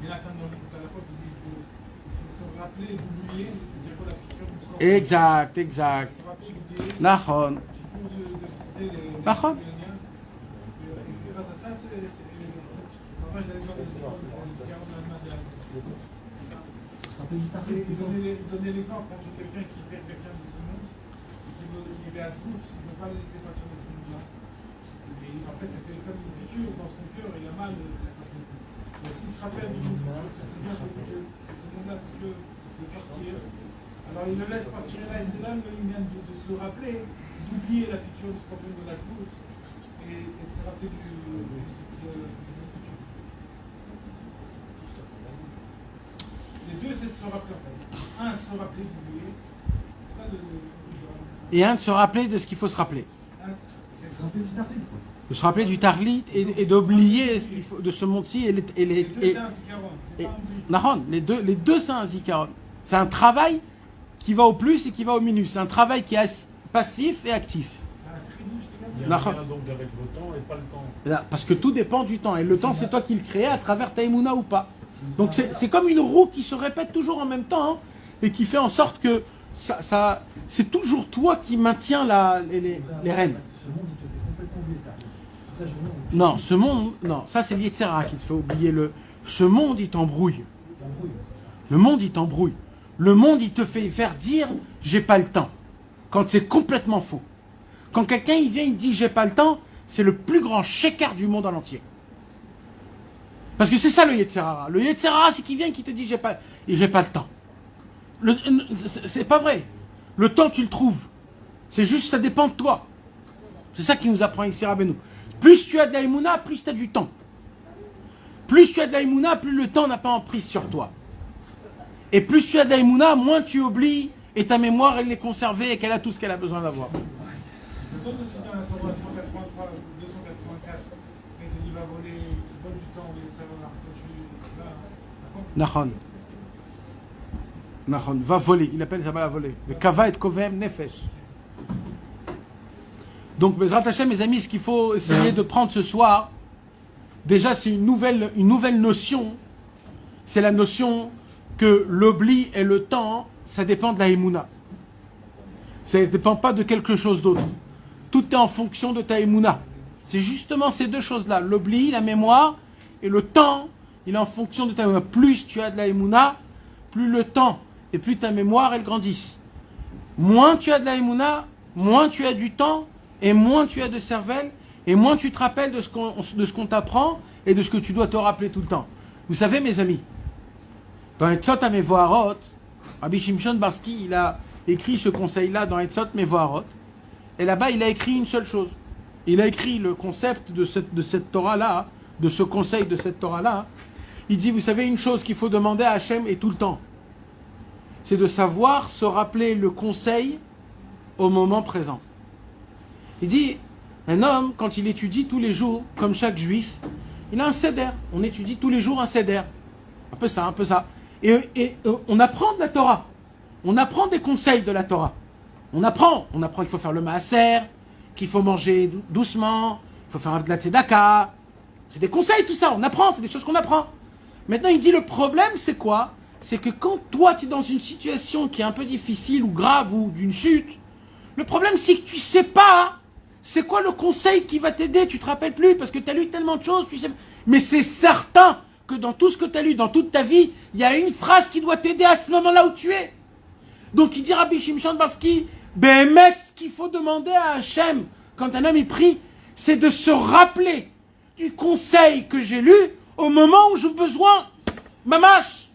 Et là, quand on écoute à la fois, il faut se rappeler d'oublier, c'est-à-dire que la future nous sera... Exact. Se rappeler d'oublier. Nachon. Nachon. Et grâce à ça, c'est... Moi, j'allais voir les séquences de la donner l'exemple de quelqu'un qui perd quelqu'un de ce monde, qui est à Tzmout, il ne peut pas le laisser partir de ce monde-là. Et en fait, ça fait comme une piqûre dans son cœur, il a mal. Mais s'il se rappelle du monde futur, c'est bien que ce monde-là, c'est que de partir. Alors il le laisse partir là, et c'est là il vient de se rappeler, d'oublier la piqûre du scorpion de la Tzmout et de se rappeler des futurs. Les deux, c'est de se rappeler en fait. Un, se rappeler d'oublier. Ça, Et un, de se rappeler de ce qu'il faut se rappeler. Se rappeler du Tarlit, quoi. De se rappeler du Tarlit et d'oublier ce qu'il faut de ce monde-ci. les deux, c'est un zikaron. C'est pas un oubli. Nahon, les deux, c'est un zikaron. C'est un travail qui va au plus et qui va au minus. C'est un travail qui est passif et actif. C'est un tridouche, Il y a un Nahon. lien donc avec le temps et pas le temps. Là, parce que tout dépend du temps. Et le temps, c'est toi qui le crée à travers ta émouna ou pas. Donc c'est comme une roue qui se répète toujours en même temps, hein, et qui fait en sorte que c'est toujours toi qui maintiens les rênes. Parce que ce monde, il te fait complètement oublier le Tarlit. Toute la journée, on Non, ce monde, non, ça c'est l'Yetzera qui te fait oublier ce monde, il t'embrouille. t'embrouille, c'est ça. Le monde, il t'embrouille. Le monde, il te fait faire dire j'ai pas le temps. Quand c'est complètement faux. Quand quelqu'un il vient, il dit j'ai pas le temps, c'est le plus grand sheker du monde en entier. Parce que c'est ça le Yetzera. Le Yetzera, c'est qu'il vient et qui te dit j'ai pas le temps. C'est pas vrai. Le temps, tu le trouves. C'est juste, ça dépend de toi. C'est ça qui nous apprend ici Rabbeinu. Plus tu as de la Emouna, plus tu as du temps. Plus tu as de la Emouna, plus le temps n'a pas emprise sur toi. Et plus tu as de la Emouna, moins tu oublies et ta mémoire, elle est conservée et qu'elle a tout ce qu'elle a besoin d'avoir. Je donne aussi dans la Torah 183 ou 284, mais il va voler, il vole du temps, et ça va Nahon. Nahon, va voler, il appelle ça va voler. Le kava et kovem nefesh. Donc, Bezrat Hashem, mes amis, ce qu'il faut essayer de prendre ce soir, déjà, c'est une nouvelle notion. C'est la notion que l'oubli et le temps, ça dépend de la Emouna. Ça ne dépend pas de quelque chose d'autre. Tout est en fonction de ta Emouna. C'est justement ces deux choses-là. L'oubli, la mémoire, et le temps, il est en fonction de ta Emouna. Plus tu as de la Emouna, plus le temps et plus ta mémoire, elle grandissent. Moins tu as de la Emouna, moins tu as du temps, et moins tu as de cervelle, et moins tu te rappelles de ce qu'on t'apprend, et de ce que tu dois te rappeler tout le temps. Vous savez, mes amis, dans Etzot HaMevoharot, Rabbi Shimshon Barski, il a écrit ce conseil-là dans Etzot HaMevoharot, et là-bas, il a écrit une seule chose. Il a écrit le concept de cette Torah-là, de ce conseil de cette Torah-là. Il dit, vous savez, une chose qu'il faut demander à Hachem et tout le temps, c'est de savoir se rappeler le conseil au moment présent. Il dit, un homme, quand il étudie tous les jours, comme chaque juif, il a un seder. On étudie tous les jours un seder. Un peu ça, un peu ça. Et on apprend de la Torah. On apprend des conseils de la Torah. On apprend qu'il faut faire le maaser, qu'il faut manger doucement, il faut faire de la tzedaka. C'est des conseils, tout ça. On apprend, c'est des choses qu'on apprend. Maintenant, il dit, le problème, c'est quoi? C'est que quand toi, tu es dans une situation qui est un peu difficile ou grave ou d'une chute, le problème, c'est que tu sais pas c'est quoi le conseil qui va t'aider. Tu te rappelles plus parce que tu as lu tellement de choses. Tu sais... Mais c'est certain que dans tout ce que tu as lu, dans toute ta vie, il y a une phrase qui doit t'aider à ce moment-là où tu es. Donc il dit Rabbi Shimshon Barski, Béhémet, ce qu'il faut demander à Hachem, quand un homme y prie, c'est de se rappeler du conseil que j'ai lu au moment où j'ai besoin, mamash.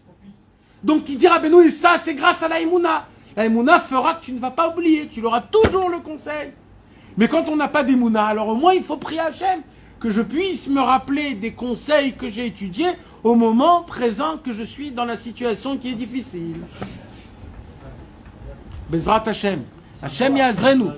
Donc il dit Rabbeinu, et ça c'est grâce à la Emouna. La Emouna fera que tu ne vas pas oublier, tu auras toujours le conseil. Mais quand on n'a pas d'Emouna, alors au moins il faut prier à Hachem, que je puisse me rappeler des conseils que j'ai étudiés au moment présent que je suis dans la situation qui est difficile. Bezrat Hachem. Hachem Yazrenu.